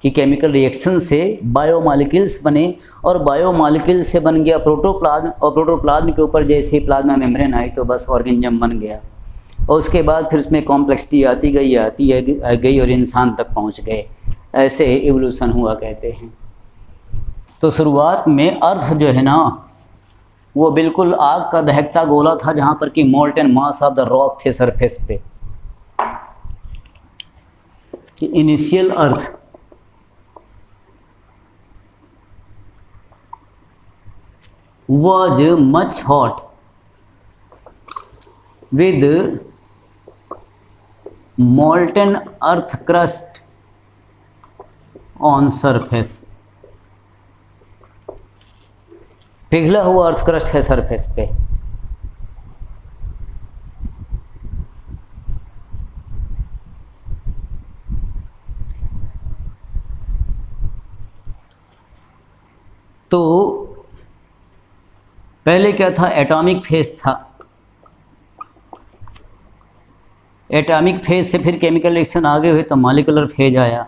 कि केमिकल रिएक्शन से बायोमॉलिक्यूल्स बने और बायोमॉलिक्यूल से बन गया प्रोटोप्लाज्म, और प्रोटोप्लाज्म के ऊपर जैसे ही प्लाज्मा मेम्ब्रेन आई तो बस ऑर्गेनिज्म बन गया। और उसके बाद फिर उसमें कॉम्प्लेक्सिटी आती गई और इंसान तक पहुंच गए। ऐसे इवोल्यूशन हुआ कहते हैं। तो शुरुआत में अर्थ जो है ना, वो बिल्कुल आग का दहकता गोला था जहाँ पर कि molten mass of the rock थे सरफेस पे। Initial earth was much hot with molten earth crust on surface। पिघला हुआ अर्थ क्रस्ट है सरफेस पे। तो पहले क्या था? एटॉमिक फेज था, एटॉमिक फेज से फिर केमिकल रिएक्शन आगे हुए तो मॉलिक्यूलर फेज आया,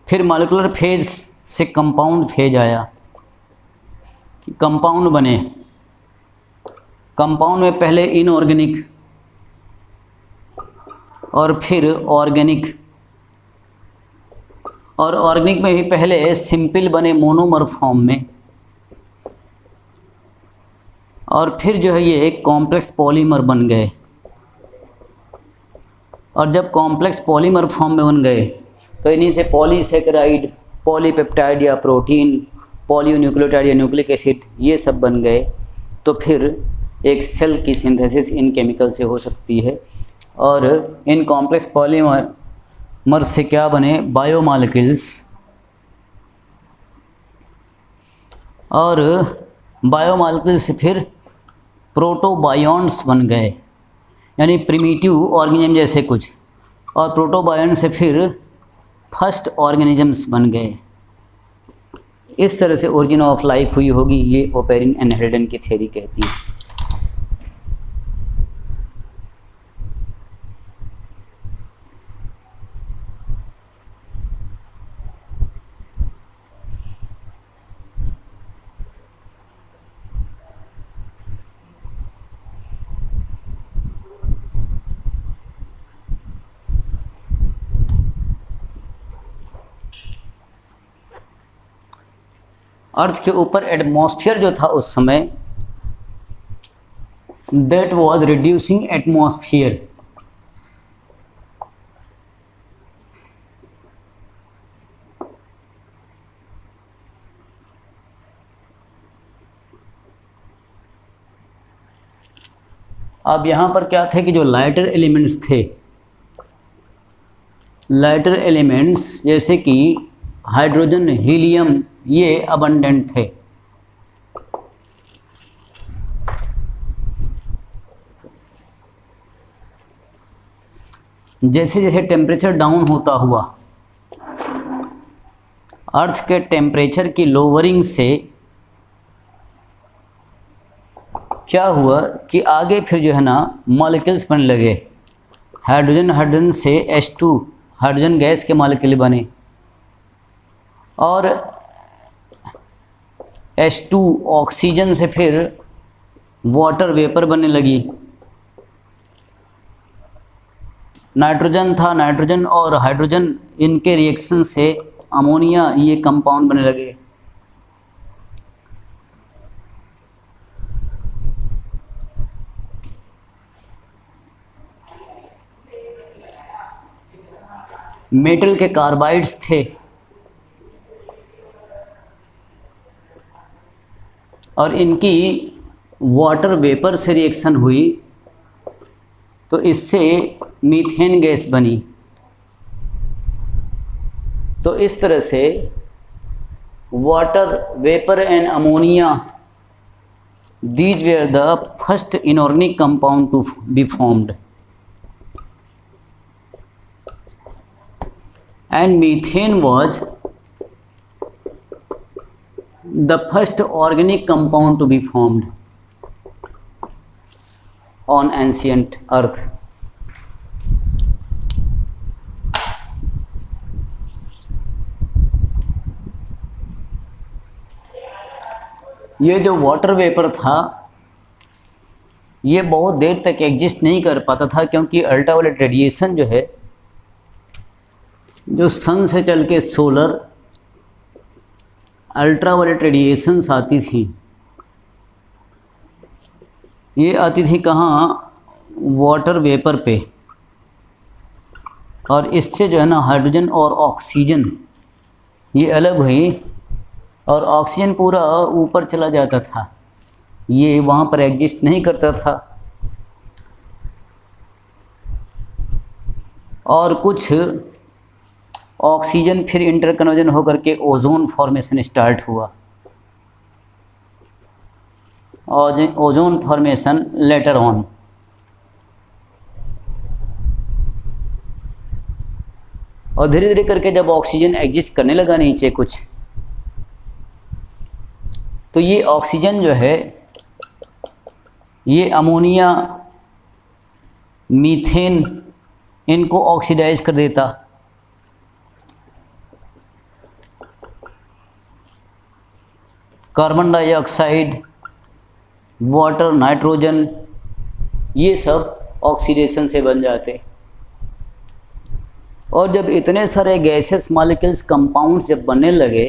फिर मॉलिक्यूलर फेज से कंपाउंड फेज आया कि कंपाउंड बने। कंपाउंड में पहले इनऑर्गेनिक और फिर ऑर्गेनिक, और ऑर्गेनिक में भी पहले सिंपल बने मोनोमर फॉर्म में, और फिर जो है ये कॉम्प्लेक्स पॉलीमर बन गए। और जब कॉम्प्लेक्स पॉलीमर फॉर्म में बन गए तो इन्हीं से पॉलीसेकेराइड, पॉलीपेप्टाइड या प्रोटीन, पॉलीन्यूक्लियोटाइड या न्यूक्लिक एसिड ये सब बन गए। तो फिर एक सेल की सिंथेसिस इन केमिकल से हो सकती है। और इन कॉम्प्लेक्स पॉलीमर से क्या बने? बायोमॉलिक्यूल्स। और बायोमॉलिक्यूल से फिर प्रोटोबायोन्ट्स बन गए, यानी प्रिमिटिव ऑर्गेनिज्म जैसे कुछ। और प्रोटोबायोन्ट से फिर फर्स्ट ऑर्गेनिजम्स बन गए। इस तरह से ओरिजिन ऑफ लाइफ हुई होगी, ये ओपेरिन इनहेरिटेंस की थ्योरी कहती है। अर्थ के ऊपर एटमॉस्फेयर जो था उस समय, दैट वाज रिड्यूसिंग एटमॉस्फेयर। अब यहाँ पर क्या थे कि जो लाइटर एलिमेंट्स थे, लाइटर एलिमेंट्स जैसे कि हाइड्रोजन, हीलियम, ये अबंडेंट थे। जैसे जैसे टेम्परेचर डाउन होता हुआ, अर्थ के टेम्परेचर की लोअरिंग से क्या हुआ कि आगे फिर जो है ना मॉलिक्यूल्स बनने लगे। हाइड्रोजन से H2 हाइड्रोजन गैस के मॉलिक्यूल बने, और H2 ऑक्सीजन से फिर वाटर वेपर बनने लगी। नाइट्रोजन था, नाइट्रोजन और हाइड्रोजन इनके रिएक्शन से अमोनिया ये कंपाउंड बनने लगे। मेटल के कार्बाइड्स थे, और इनकी वाटर वेपर से रिएक्शन हुई तो इससे मीथेन गैस बनी। तो इस तरह से water vapour and ammonia, these were the first inorganic compound to be formed, and methane was the first organic compound to be formed on ancient earth. ये जो वाटर वेपर था ये बहुत देर तक एग्जिस्ट नहीं कर पाता था, क्योंकि अल्ट्रावायलेट रेडिएशन जो है, जो सन से चल के सोलर अल्ट्रावायलेट रेडिएशंस आती थी, ये आती थी कहाँ? वाटर वेपर पे। और इससे जो है ना हाइड्रोजन और ऑक्सीजन ये अलग हुई, और ऑक्सीजन पूरा ऊपर चला जाता था, ये वहाँ पर एग्जिस्ट नहीं करता था। और कुछ ऑक्सीजन फिर इंटरकन्वर्जन होकर के ओजोन फॉर्मेशन स्टार्ट हुआ। Ozone formation later on. और धीरे धीरे करके जब ऑक्सीजन एग्जिस्ट करने लगा नीचे कुछ, तो ये ऑक्सीजन जो है ये अमोनिया मीथेन इनको ऑक्सीडाइज कर देता, कार्बन डाइऑक्साइड, वाटर, नाइट्रोजन, ये सब ऑक्सीडेशन से बन जाते। और जब इतने सारे गैसेस मॉलिक्यूल्स कंपाउंड्स जब बनने लगे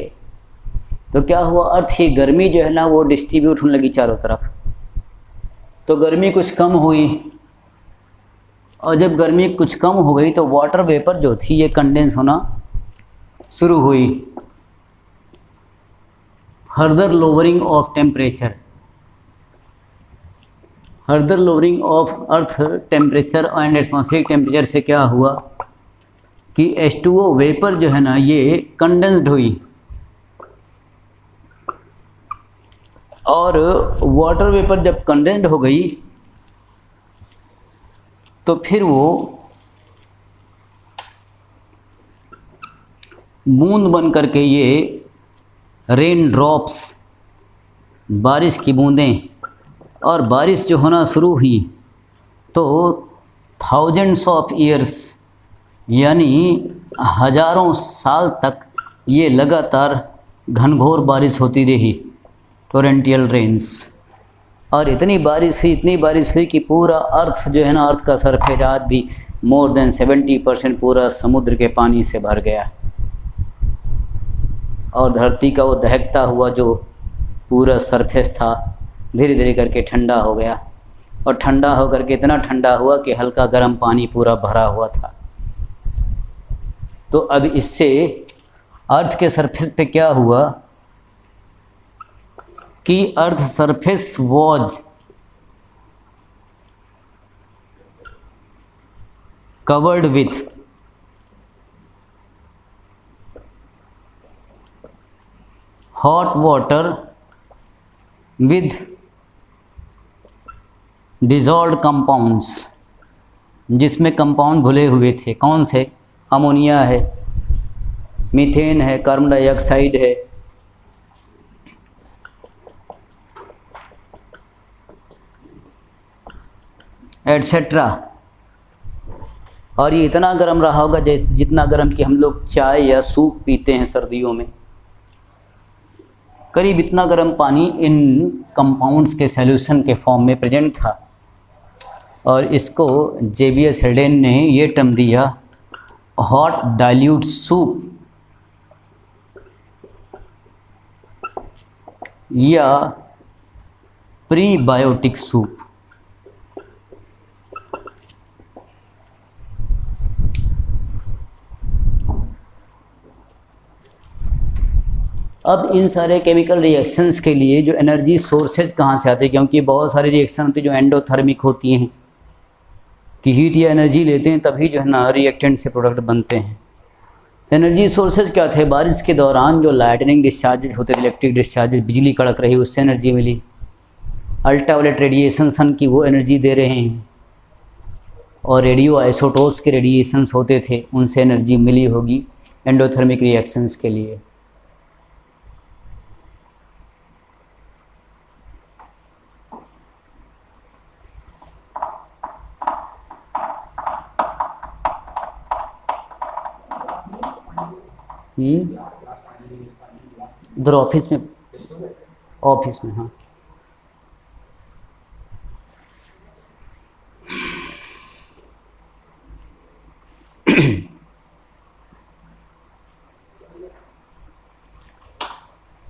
तो क्या हुआ, अर्थ की गर्मी जो है ना वो डिस्ट्रीब्यूट होने लगी चारों तरफ। तो गर्मी कुछ कम हुई, और जब गर्मी कुछ कम हो गई तो वाटर वेपर जो थी ये कंडेंस होना शुरू हुई। Further lowering of temperature, further lowering of earth temperature and atmospheric temperature से क्या हुआ कि H2O वेपर जो है ना ये कंडेंस्ड हुई, और वाटर वेपर जब कंडेंस्ड हो गई तो फिर वो बूंद बन करके ये रेन ड्रॉप्स, बारिश की बूंदें, और बारिश जो होना शुरू हुई तो थाउजेंड्स ऑफ ईयर्स यानी हजारों साल तक ये लगातार घनघोर बारिश होती रही, टोरेंटियल रेन्स। और इतनी बारिश हुई कि पूरा अर्थ जो है ना, अर्थ का सरफेस आज भी मोर देन 70% पूरा समुद्र के पानी से भर गया, और धरती का वो दहकता हुआ जो पूरा सरफेस था धीरे धीरे करके ठंडा हो गया, और ठंडा होकर के इतना ठंडा हुआ कि हल्का गर्म पानी पूरा भरा हुआ था। तो अब इससे अर्थ के सरफेस पे क्या हुआ कि earth surface was covered with hot water with dissolved compounds, जिसमें कंपाउंड घुले हुए थे। कौन से? अमोनिया है, मीथेन है, कार्बन डाइऑक्साइड है, एटसेट्रा। और ये इतना गर्म रहा होगा जितना गर्म कि हम लोग चाय या सूप पीते हैं सर्दियों में, करीब इतना गर्म पानी इन कंपाउंड्स के सॉल्यूशन के फॉर्म में प्रेजेंट था। और इसको जेबीएस हेल्डेन ने ये टर्म दिया हॉट डाइल्यूट सूप या प्रीबायोटिक सूप। अब इन सारे केमिकल रिएक्शंस के लिए जो एनर्जी सोर्सेज कहाँ से आते हैं, क्योंकि बहुत सारी रिएक्शन होती है जो एंडोथर्मिक होती हैं कि हीट या एनर्जी लेते हैं तभी जो है ना रिएक्टेंट से प्रोडक्ट बनते हैं। एनर्जी सोर्सेज क्या थे? बारिश के दौरान जो लाइटनिंग डिस्चार्जेज होते थे, इलेक्ट्रिक डिस्चार्जेस, बिजली कड़क रही उससे एनर्जी मिली। अल्ट्रावायलेट रेडिएशन सन की वो एनर्जी दे रहे हैं, और रेडियो आइसोटोप्स के रेडिएशंस होते थे उनसे एनर्जी मिली होगी एंडोथर्मिक रिएक्शंस के लिए। उधर ऑफिस में हाँ।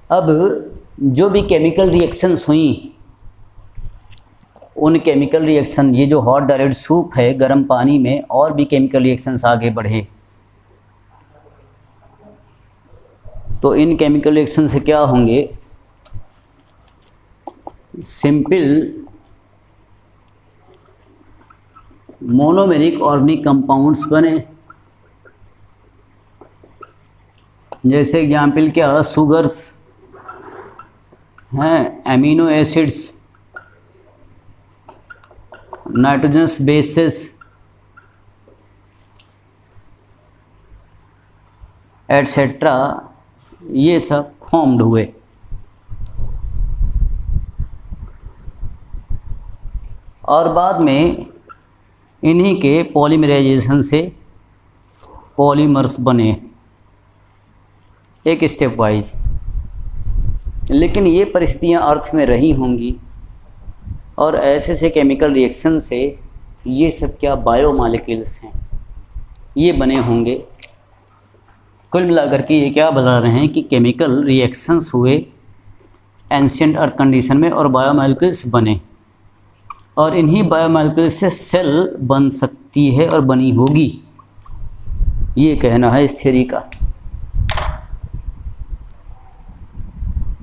अब जो भी केमिकल रिएक्शंस हुई, उन केमिकल रिएक्शन, ये जो हॉट डायरेक्ट सूप है गर्म पानी में, और भी केमिकल रिएक्शंस आगे बढ़े तो इन केमिकल रिएक्शन से क्या होंगे? सिंपल मोनोमेरिक ऑर्गेनिक कंपाउंड्स बने। जैसे एग्जाम्पल क्या? शुगर्स हैं, amino acids, nitrogenous bases, etcetera, ये सब फॉर्म्ड हुए। और बाद में इन्हीं के पॉलीमराइजेशन से पॉलीमर्स बने, एक स्टेप वाइज। लेकिन ये परिस्थितियाँ अर्थ में रही होंगी और ऐसे से केमिकल रिएक्शन से ये सब क्या बायोमॉलिक्यूल्स हैं, ये बने होंगे। कुल मिलाकर के ये क्या बता रहे हैं कि केमिकल रिएक्शंस हुए एंशिएंट अर्थ कंडीशन में और बायोमॉलिक्यूल्स बने, और इन्हीं बायोमॉलिक्यूल्स से सेल बन सकती है और बनी होगी, ये कहना है इस थ्योरी का।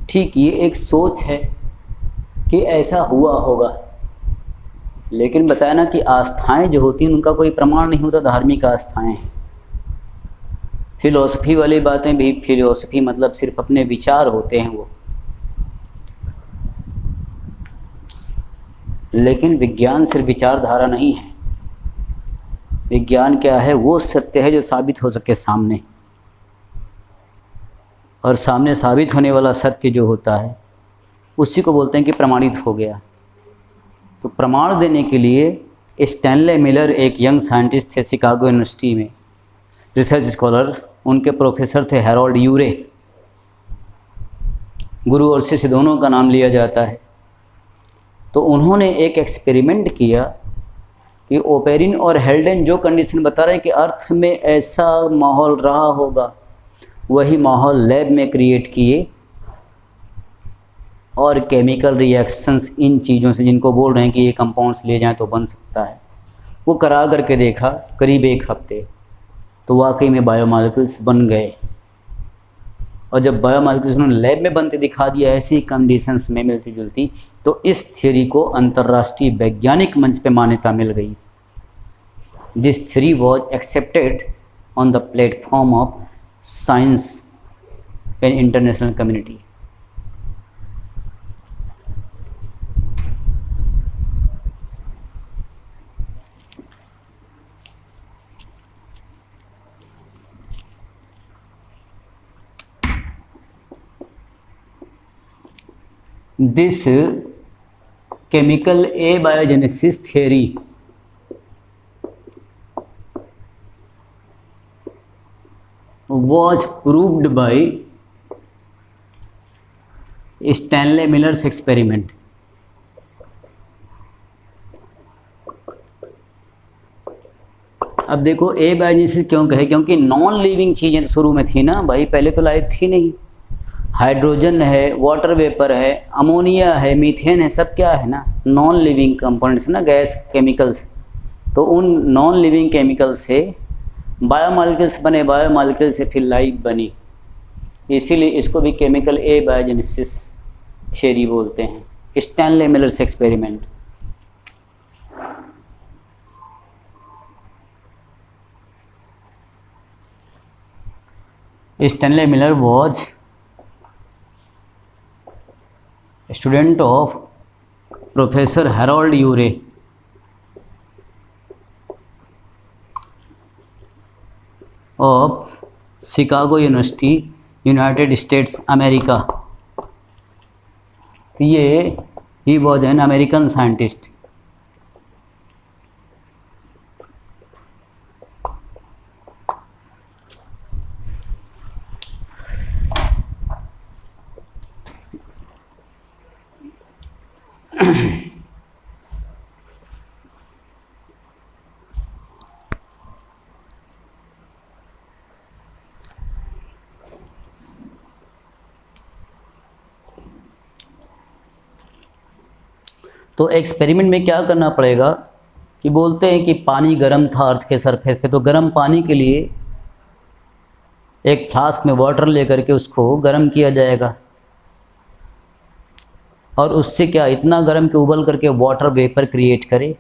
ठीक, ये एक सोच है कि ऐसा हुआ होगा, लेकिन बताया ना कि आस्थाएं जो होती हैं उनका कोई प्रमाण नहीं होता। धार्मिक आस्थाएं, फिलॉसफी वाली बातें भी, फिलॉसफी मतलब सिर्फ अपने विचार होते हैं वो, लेकिन विज्ञान सिर्फ विचारधारा नहीं है। विज्ञान क्या है? वो सत्य है जो साबित हो सके सामने, और सामने साबित होने वाला सत्य जो होता है उसी को बोलते हैं कि प्रमाणित हो गया। तो प्रमाण देने के लिए स्टैनले मिलर एक यंग साइंटिस्ट थे शिकागो यूनिवर्सिटी में, रिसर्च स्कॉलर, उनके प्रोफेसर थे हैरोल्ड यूरे, गुरु और शिष्य दोनों का नाम लिया जाता है। तो उन्होंने एक एक्सपेरिमेंट किया कि ओपेरिन और हेल्डेन जो कंडीशन बता रहे हैं कि अर्थ में ऐसा माहौल रहा होगा, वही माहौल लैब में क्रिएट किए और केमिकल रिएक्शंस इन चीज़ों से, जिनको बोल रहे हैं कि ये कंपाउंड्स ले जाएं तो बन सकता है, वो करा करके देखा करीब 1 हफ्ते, तो वाकई में बायोमॉलिक्यूल्स बन गए। और जब बायोमॉलिक्यूल्स उन्होंने लैब में बनते दिखा दिया ऐसी कंडीशंस में मिलती जुलती, तो इस थ्योरी को अंतर्राष्ट्रीय वैज्ञानिक मंच पे मान्यता मिल गई। This theory was accepted on the platform of science in international community. This chemical abiogenesis theory was proved by Stanley Miller's experiment. अब देखो एबायोजेनेसिस क्यों कहे? क्योंकि नॉन लिविंग चीज़ें तो शुरू में थी ना भाई, पहले तो लाइफ थी नहीं। हाइड्रोजन है, वाटर वेपर है, अमोनिया है, मीथेन है, सब क्या है ना, नॉन लिविंग कंपोनेंट्स ना, गैस केमिकल्स। तो उन नॉन लिविंग केमिकल से बायोमॉलिक्यूल्स बने, बायोमॉलिक्यूल से फिर लाइफ बनी, इसीलिए इसको भी केमिकल एबायोजेनेसिस थ्योरी बोलते हैं। Stanley Miller's experiment. Stanley Miller was student of professor Harold Urey of Chicago university, United States America. तो ये he was an American scientist. तो एक्सपेरिमेंट में क्या करना पड़ेगा कि बोलते हैं कि पानी गर्म था अर्थ के सरफेस पे, तो गर्म पानी के लिए एक फ्लास्क में वाटर लेकर के उसको गर्म किया जाएगा, और उससे क्या इतना गर्म कि उबल करके वाटर वेपर क्रिएट करे।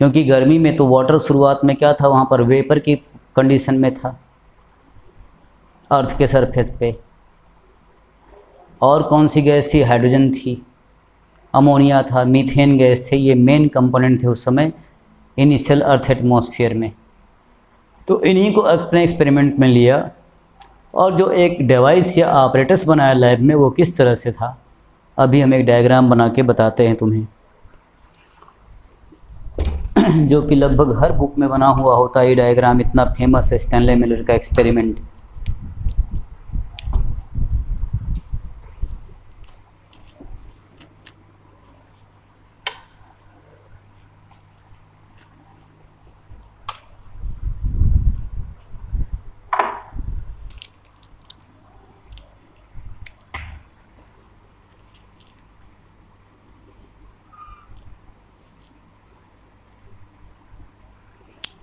क्योंकि गर्मी में तो वाटर शुरुआत में क्या था, वहाँ पर वेपर की कंडीशन में था अर्थ के सरफेस पे। और कौन सी गैस थी? हाइड्रोजन थी, अमोनिया था, मीथेन गैस थे। ये मेन कंपोनेंट थे उस समय इनिशियल अर्थ एटमॉस्फेयर में। तो इन्हीं को अपने एक्सपेरिमेंट में लिया, और जो एक डिवाइस या ऑपरेटस बनाया लैब में, वो किस तरह से था, अभी हम एक डायग्राम बना के बताते हैं तुम्हें। जो कि लगभग हर बुक में बना हुआ होता है। ये डायग्राम इतना फेमस है, स्टैनले मिलर का एक्सपेरिमेंट।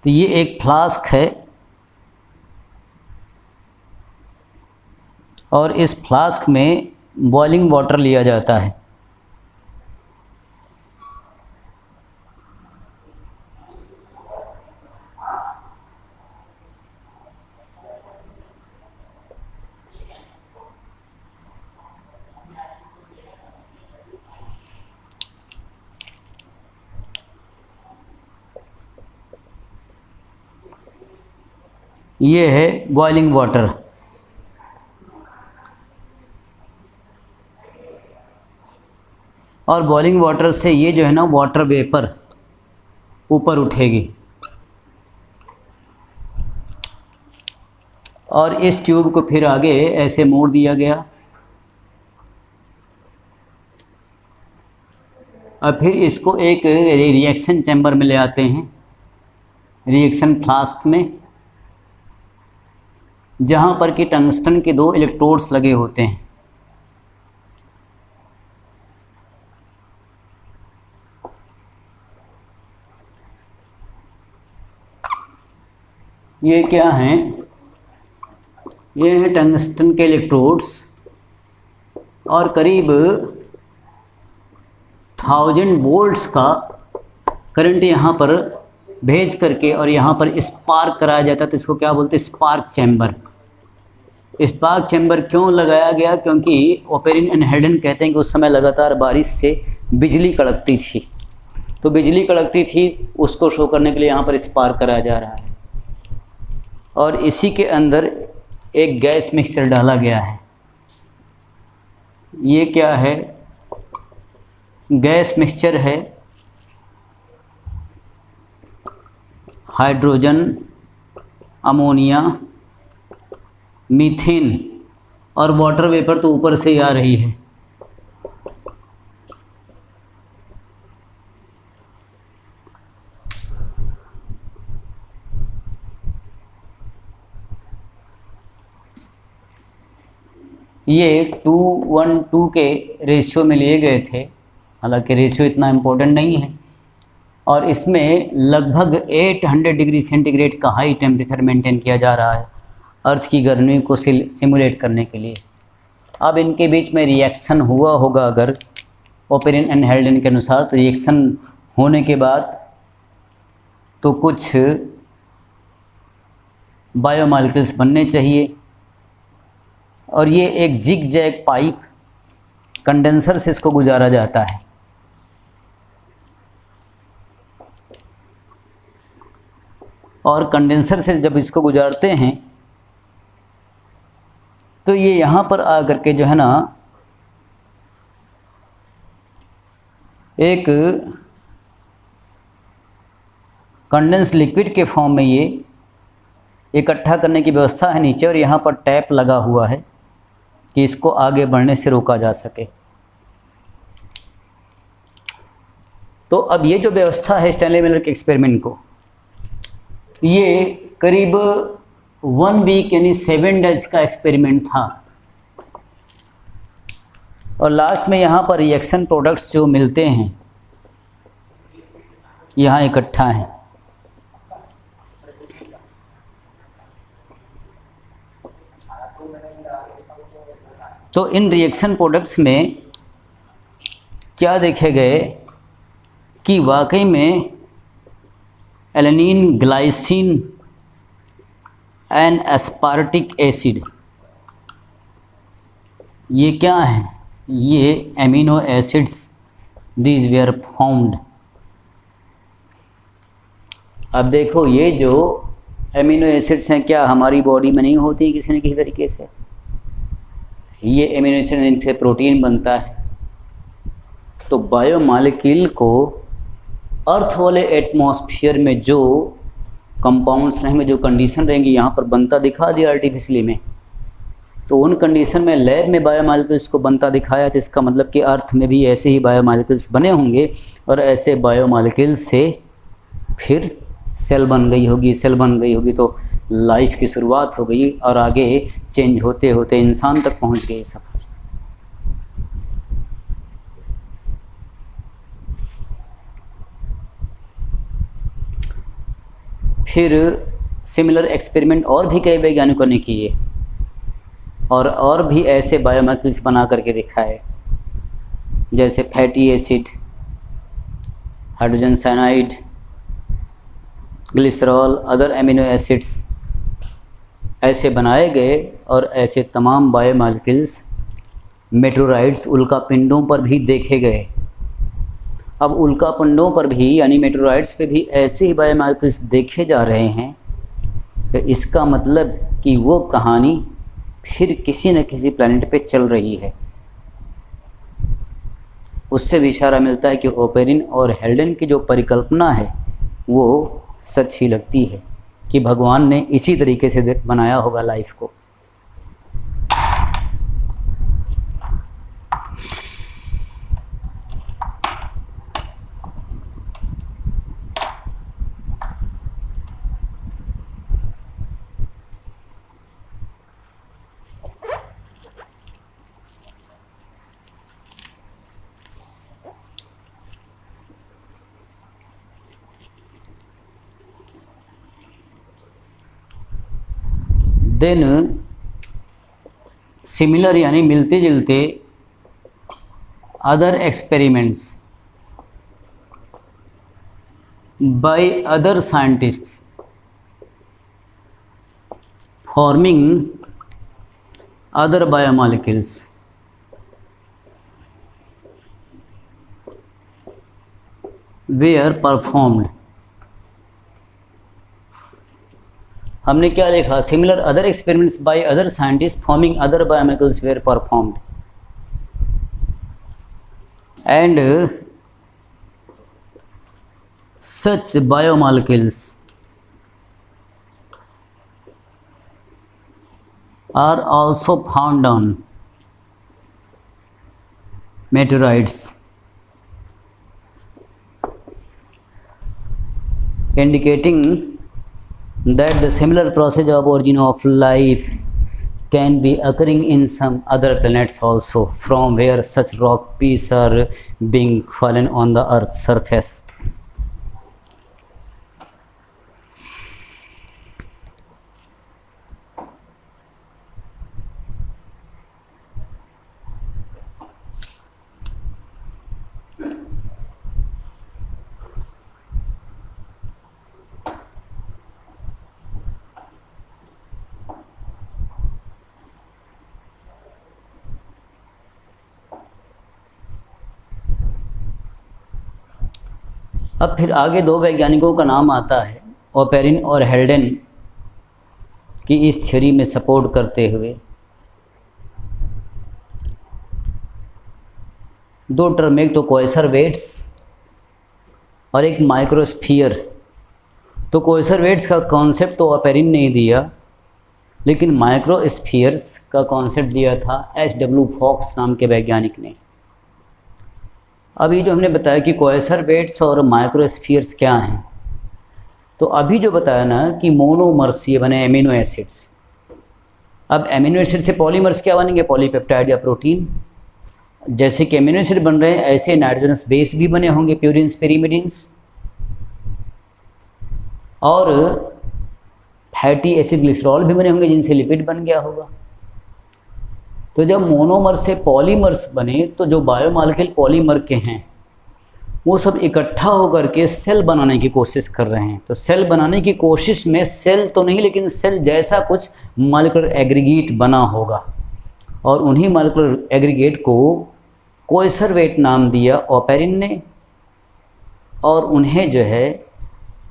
तो ये एक फ्लास्क है और इस फ्लास्क में बॉइलिंग वाटर लिया जाता है। ये है बॉइलिंग वाटर। और बॉइलिंग वाटर से ये जो है ना वाटर वेपर ऊपर उठेगी और इस ट्यूब को फिर आगे ऐसे मोड़ दिया गया। और फिर इसको एक रिएक्शन चैम्बर में ले आते हैं, रिएक्शन फ्लास्क में, जहाँ पर कि टंगस्टन के 2 इलेक्ट्रोड्स लगे होते हैं। ये क्या हैं? ये हैं टंगस्टन के इलेक्ट्रोड्स और करीब 1000 वोल्ट्स का करंट यहाँ पर भेज करके और यहाँ पर स्पार्क कराया जाता है। तो इसको क्या बोलते हैं? Spark chamber. स्पार्क चैम्बर क्यों लगाया गया? क्योंकि ओपेरिन एंड हेल्डेन कहते हैं कि उस समय लगातार बारिश से बिजली कड़कती थी, तो बिजली कड़कती थी उसको शो करने के लिए यहाँ पर स्पार्क कराया जा रहा है। और इसी के अंदर एक गैस मिक्सचर डाला गया है। ये क्या है? गैस मिक्सचर है। हाइड्रोजन, अमोनिया, मीथेन और वाटर वेपर तो ऊपर से ही आ रही है। ये 2:1:2 के रेशियो में लिए गए थे, हालांकि रेशियो इतना इम्पोर्टेंट नहीं है। और इसमें लगभग 800 डिग्री सेंटीग्रेड का हाई टेम्परेचर मेंटेन किया जा रहा है अर्थ की गर्मी को सिमुलेट करने के लिए। अब इनके बीच में रिएक्शन हुआ होगा अगर ओपेरिन एंड हेल्डेन के अनुसार, तो रिएक्शन होने के बाद तो कुछ बायोमॉलिक्यूल्स बनने चाहिए। और ये एक जिग जैग पाइप कंडेंसर से इसको गुजारा जाता है। और कंडेंसर से जब इसको गुजारते हैं तो ये यहाँ पर आकर के जो है ना एक कंडेंस लिक्विड के फॉर्म में ये इकट्ठा करने की व्यवस्था है नीचे, और यहाँ पर टैप लगा हुआ है कि इसको आगे बढ़ने से रोका जा सके। तो अब ये जो व्यवस्था है स्टैनले मिलर के एक्सपेरिमेंट को, ये करीब 1 वीक यानी 7 डेज का एक्सपेरिमेंट था। और लास्ट में यहाँ पर रिएक्शन प्रोडक्ट्स जो मिलते हैं यहाँ इकट्ठा हैं। तो इन रिएक्शन प्रोडक्ट्स में क्या देखे गए कि वाकई में alanine, glycine and aspartic acid, ये क्या हैं? ये amino acids, these where found. अब देखो ये जो एमिनो एसिड्स हैं क्या हमारी बॉडी में नहीं होती किसी न किसी तरीके से? ये एमिनो एसिड इनसे प्रोटीन बनता है। तो बायोमॉलिक्यूल को अर्थ वाले एटमॉस्फेयर में जो कंपाउंड्स रहेंगे, जो कंडीशन रहेंगी, यहाँ पर बनता दिखा दिया आर्टिफिशियली में, तो उन कंडीशन में लैब में बायोमॉलिक्यूल्स को बनता दिखाया, तो इसका मतलब कि अर्थ में भी ऐसे ही बायोमॉलिक्यूल्स बने होंगे, और ऐसे बायोमॉलिक्यूल्स से फिर सेल बन गई होगी, सेल बन गई होगी तो लाइफ की शुरुआत हो गई, और आगे चेंज होते होते इंसान तक पहुंच गए सफर। फिर सिमिलर एक्सपेरिमेंट और भी कई वैज्ञानिकों ने किए, और भी ऐसे बायोमॉलिक्यूल्स बना करके दिखाए, जैसे fatty acid, hydrogen cyanide, glycerol, other amino acids ऐसे बनाए गए, और ऐसे तमाम बायोमॉलिक्यूल्स मेटेरोइड्स, उल्कापिंडों पर भी देखे गए। अब उल्कापिंडों पर भी यानी मेटेरोइड्स पे भी ऐसे ही बायोमॉलिक्यूल्स देखे जा रहे हैं, तो इसका मतलब कि वो कहानी फिर किसी न किसी प्लैनेट पे चल रही है। उससे भी इशारा मिलता है कि ओपेरिन और हेल्डन की जो परिकल्पना है वो सच ही लगती है कि भगवान ने इसी तरीके से बनाया होगा लाइफ को। देन सिमिलर यानी मिलते जुलते other experiments by other scientists forming other biomolecules were performed. हमने क्या लिखा? Similar other experiments by other scientist forming other biomolecules were performed, and such biomolecules are also found on meteorites, indicating that the similar process of origin of life can be occurring in some other planets also, from where such rock pieces are being fallen on the earth's surface. अब फिर आगे दो वैज्ञानिकों का नाम आता है, Oparin और हेल्डन की इस थ्योरी में सपोर्ट करते हुए। दो टर्म, एक तो कोएसरवेट्स और एक माइक्रोस्फीयर। तो कोएसरवेट्स का कॉन्सेप्ट तो ओपेरिन ने दिया, लेकिन माइक्रोस्फीयर्स का कॉन्सेप्ट दिया था एच.डब्ल्यू. फॉक्स नाम के वैज्ञानिक ने। अभी जो हमने बताया कि कोएसरवेट्स और माइक्रोस्फीयर्स क्या हैं, तो अभी जो बताया ना कि मोनोमर्स ये बने एमिनो एसिड्स। अब एमिनो एसिड से पॉलीमर्स क्या बनेंगे? पॉलीपेप्टाइड या प्रोटीन। जैसे कि एमिनो एसिड बन रहे हैं, ऐसे नाइट्रोजनस बेस भी बने होंगे, प्यूरिन्स, पेरीमिडिन्स, और फैटी एसिड ग्लिसरॉल भी बने होंगे, जिनसे लिपिड बन गया होगा। तो जब मोनोमर से पॉलीमर्स बने, तो जो बायोमॉलिक्यूल पॉलीमर के हैं वो सब इकट्ठा होकर के सेल बनाने की कोशिश कर रहे हैं। तो सेल बनाने की कोशिश में सेल तो नहीं, लेकिन सेल जैसा कुछ मॉलिक्यूलर एग्रीगेट बना होगा, और उन्हीं मॉलिक्यूलर एग्रीगेट को कोएसरवेट नाम दिया ओपेरिन ने, और उन्हें जो है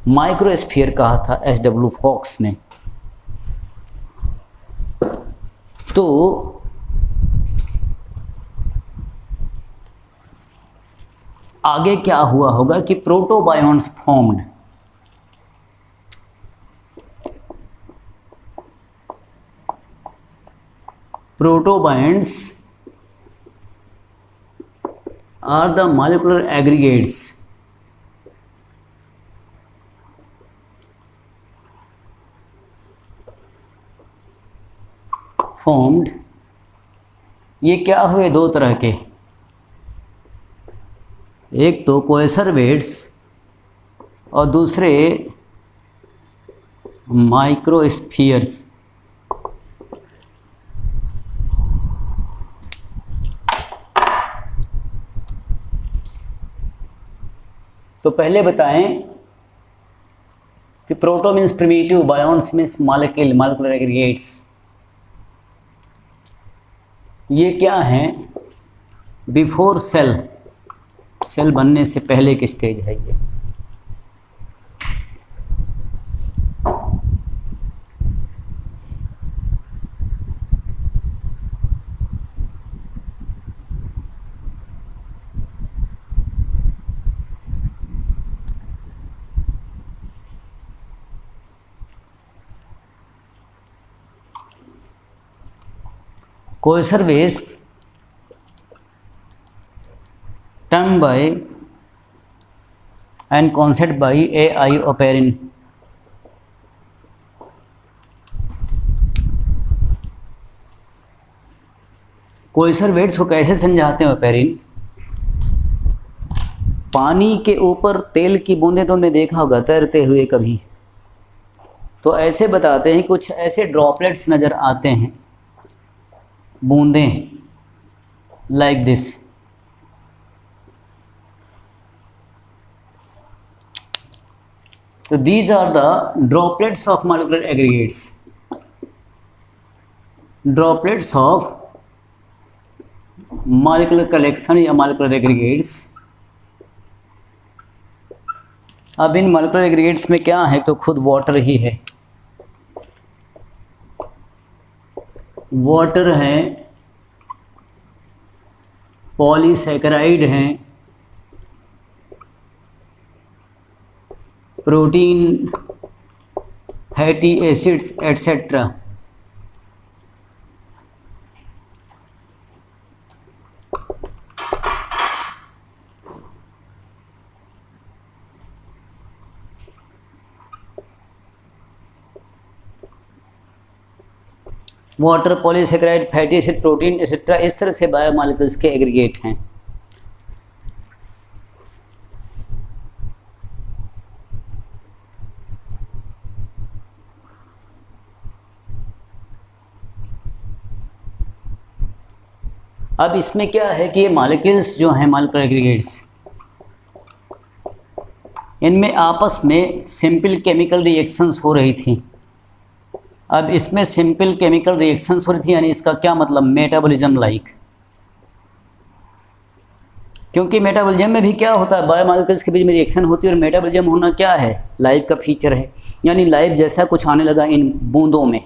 माइक्रोस्फीयर कहा था एच.डब्ल्यू. फॉक्स ने। तो आगे क्या हुआ होगा कि protobionts formed. Protobionts are the molecular aggregates formed. ये क्या हुए, दो तरह के, एक तो कोएसरवेट्स और दूसरे माइक्रोस्फीयर्स। तो पहले बताएं कि proto means primitive, bionts means molecular aggregates. ये क्या है, बिफोर सेल, सेल बनने से पहले की स्टेज है ये। Coacervates termed by and concept by A.I. Oparin। Coacervates को कैसे समझाते हैं ओपेरिन? पानी के ऊपर तेल की बूंदें तो हमने देखा होगा तैरते हुए कभी, तो ऐसे बताते हैं कुछ ऐसे ड्रॉपलेट्स नज़र आते हैं, बूंदें, like this. So these are the droplets of molecular aggregates. Droplets of molecular collection या molecular aggregates। अब इन molecular aggregates में क्या है, तो खुद वाटर ही है। वाटर है, पॉलीसैकेराइड हैं, protein, fatty acids etcetera. Water, polysaccharide, fatty acid, protein etcetera, इस तरह से बायोमॉलिक्यूल्स के एग्रीगेट हैं। अब इसमें क्या है कि ये मॉलिक्यूल्स जो हैं, मॉलिक्यूलर एग्रीगेट्स, इनमें आपस में सिंपल केमिकल रिएक्शंस हो रही थी। अब इसमें सिंपल केमिकल रिएक्शंस हो रही थी, यानी इसका क्या मतलब, मेटाबॉलिज्म लाइक। क्योंकि मेटाबॉलिज्म में भी क्या होता है, बायोमॉलिक्यूल्स के बीच में रिएक्शन होती है, और मेटाबॉलिज्म होना क्या है, लाइफ का फीचर है। यानी लाइफ जैसा कुछ आने लगा इन बूंदों में।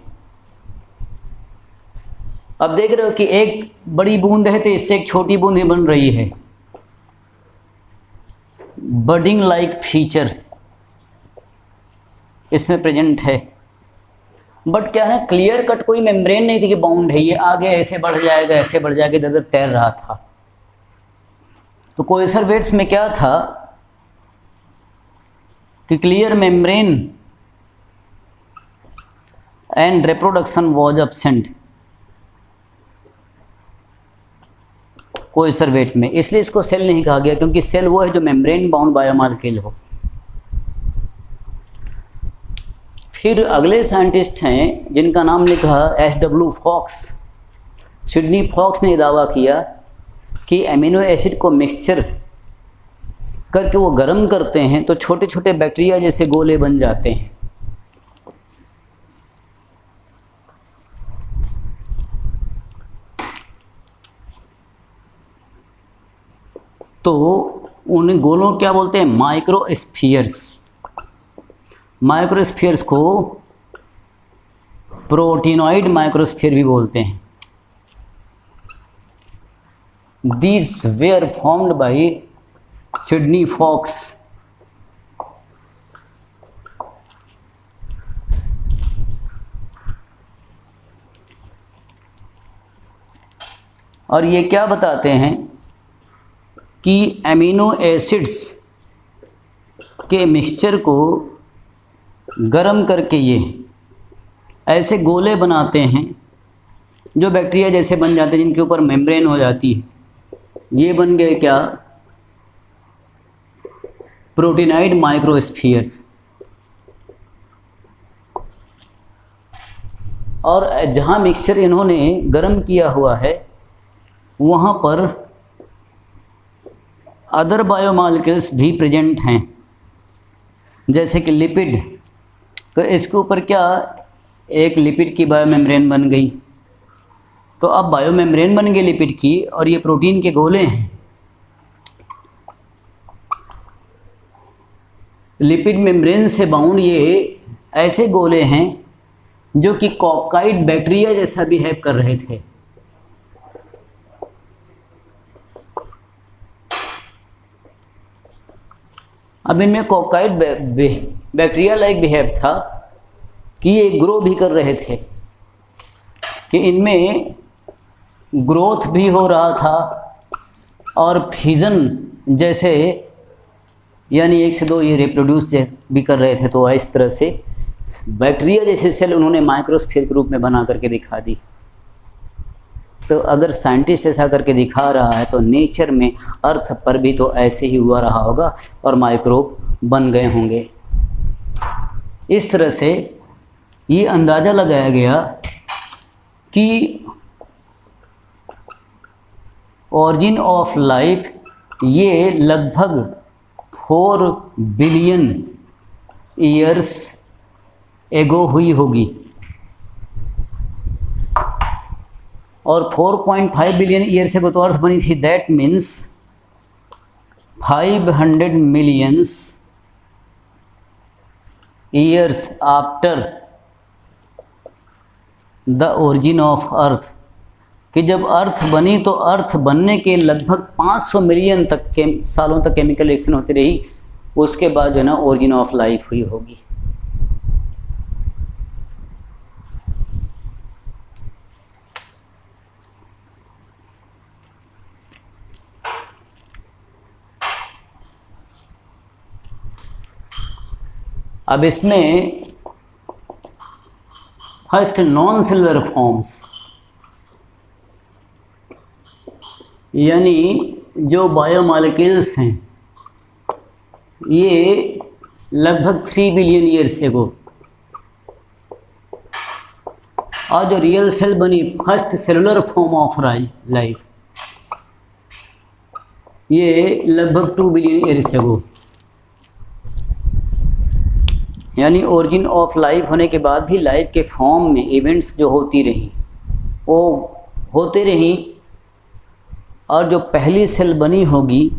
अब देख रहे हो कि एक बड़ी बूंद है तो इससे एक छोटी बूंद ही बन रही है, बडिंग लाइक फीचर इसमें प्रेजेंट है। बट क्या है, क्लियर कट कोई मेम्ब्रेन नहीं थी कि बाउंड है, ये आगे ऐसे बढ़ जाएगा, ऐसे बढ़ जाएगा, इधर उधर तैर रहा था। तो कोएसरवेट्स में क्या था कि clear membrane and reproduction was absent coacervate में, इसलिए इसको सेल नहीं कहा गया, क्योंकि सेल वो है जो मेम्ब्रेन बाउंड बायोमॉलिक्यूल हो। फिर अगले साइंटिस्ट हैं जिनका नाम लिखा S.W. फॉक्स। सिडनी फॉक्स ने दावा किया कि एमिनो एसिड को मिक्सचर करके वो गर्म करते हैं तो छोटे छोटे बैक्टीरिया जैसे गोले बन जाते हैं। तो उन गोलों क्या बोलते हैं, माइक्रोस्फीयर्स। माइक्रोस्फीयर्स को प्रोटीनॉइड माइक्रोस्फीयर भी बोलते हैं। These were formed by Sidney Fox. और ये क्या बताते हैं कि एमिनो एसिड्स के मिक्सचर को गरम करके ये ऐसे गोले बनाते हैं जो बैक्टीरिया जैसे बन जाते हैं, जिनके ऊपर मेम्ब्रेन हो जाती है। ये बन गए क्या? प्रोटीनाइड माइक्रोस्फीयर्स। और जहाँ मिक्सचर इन्होंने गरम किया हुआ है वहाँ पर अदर बायोमॉलिक्यूल्स भी प्रेजेंट हैं, जैसे कि लिपिड। तो इसके ऊपर क्या, एक लिपिड की बायोमेम्ब्रेन बन गई। तो अब बायोमेम्ब्रेन बन गई लिपिड की, और ये प्रोटीन के गोले हैं। लिपिड मेम्ब्रेन से बाउंड ये ऐसे गोले हैं जो कि कॉकाइड बैक्टीरिया जैसा बिहेव कर रहे थे। अब इनमें कॉकाइड बैक्टीरिया लाइक बिहेव था कि ये ग्रो भी कर रहे थे, कि इनमें ग्रोथ भी हो रहा था और फिजन जैसे, यानी एक से दो ये रिप्रोड्यूस भी कर रहे थे। तो इस तरह से बैक्टीरिया जैसे सेल उन्होंने माइक्रोस्फीयर के रूप में बना करके दिखा दी। तो अगर साइंटिस्ट ऐसा करके दिखा रहा है तो नेचर में, अर्थ पर भी तो ऐसे ही हुआ रहा होगा और माइक्रोब बन गए होंगे। इस तरह से ये अंदाज़ा लगाया गया कि ऑरिजिन ऑफ लाइफ ये लगभग 4 बिलियन ईयर्स एगो हुई होगी, और 4.5 बिलियन ईयर्स एगो तो अर्थ बनी थी। That means 500 millions years after the origin of earth, कि जब अर्थ बनी तो अर्थ बनने के लगभग 500 मिलियन तक के सालों तक केमिकल रिएक्शन होती रही। उसके बाद जो है ना ओरिजिन ऑफ लाइफ हुई होगी। अब इसमें फर्स्ट नॉन सेलुलर फॉर्म्स, यानी जो बायोमॉलिक्यूल्स हैं, ये लगभग 3 बिलियन ईयर्स एगो, और जो रियल सेल बनी first cellular form of life, ये लगभग 2 बिलियन ईयर्स एगो। यानी ओरिजिन ऑफ लाइफ होने के बाद भी लाइफ के फॉर्म में इवेंट्स जो होती रही वो होते रही, और जो पहली सेल बनी होगी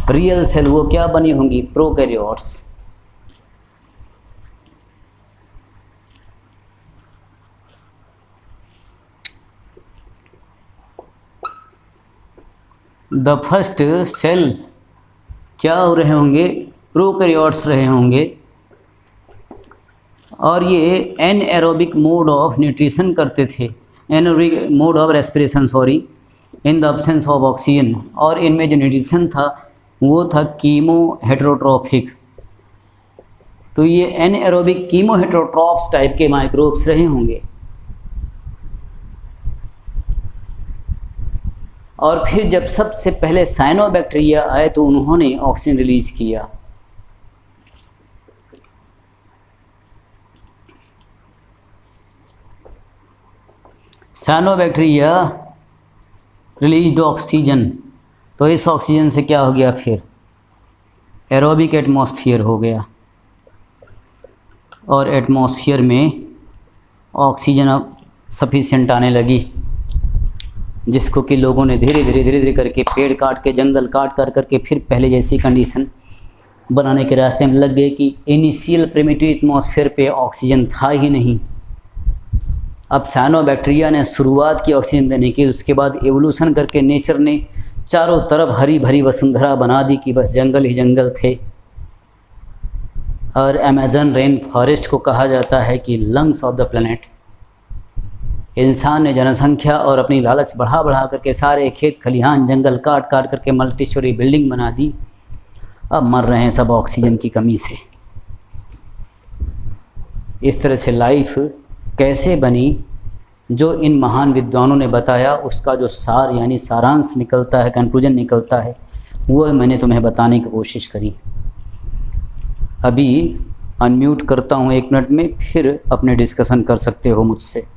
रियल सेल, वो क्या बनी होंगी? प्रोकैरियोट्स। द फर्स्ट सेल क्या हो रहे होंगे? प्रोकैरियोट्स रहे होंगे, और ये एनएरोबिक मोड ऑफ न्यूट्रिशन करते थे, anaerobic mode of respiration in the absence of oxygen. और इनमें जो न्यूट्रिशन था वो था कीमो हेटेरोट्रॉफिक। तो ये एनएरोबिक कीमो हेटेरोट्रॉफ्स टाइप के माइक्रोब्स रहे होंगे। और फिर जब सबसे पहले साइनोबैक्टीरिया आए तो उन्होंने ऑक्सीजन रिलीज किया। साइनोबैक्टीरिया रिलीज्ड ऑक्सीजन, तो इस ऑक्सीजन से क्या हो गया? फिर एरोबिक एटमॉस्फेयर हो गया, और एटमॉस्फेयर में ऑक्सीजन अब सफिशिएंट आने लगी, जिसको कि लोगों ने धीरे धीरे करके पेड़ काट के, जंगल काट करके फिर पहले जैसी कंडीशन बनाने के रास्ते में लग गए कि इनिशियल प्रिमिटिव एटमॉस्फेयर पे ऑक्सीजन था ही नहीं। अब साइनोबैक्टीरिया ने शुरुआत की ऑक्सीजन देने की, उसके बाद एवोल्यूशन करके नेचर ने चारों तरफ हरी भरी वसुंधरा बना दी कि बस जंगल ही जंगल थे। और अमेज़न रेन फॉरेस्ट को कहा जाता है कि लंग्स ऑफ द प्लेनेट। इंसान ने जनसंख्या और अपनी लालच बढ़ा बढ़ा करके सारे खेत खलिहान जंगल काट काट करके मल्टी स्टोरी बिल्डिंग बना दी। अब मर रहे हैं सब ऑक्सीजन की कमी से। इस तरह से लाइफ कैसे बनी, जो इन महान विद्वानों ने बताया, उसका जो सार यानी सारांश निकलता है, कंक्लूजन निकलता है, वो मैंने तुम्हें बताने की कोशिश करी। अभी अनम्यूट करता हूँ 1 मिनट में, फिर अपने डिस्कशन कर सकते हो मुझसे।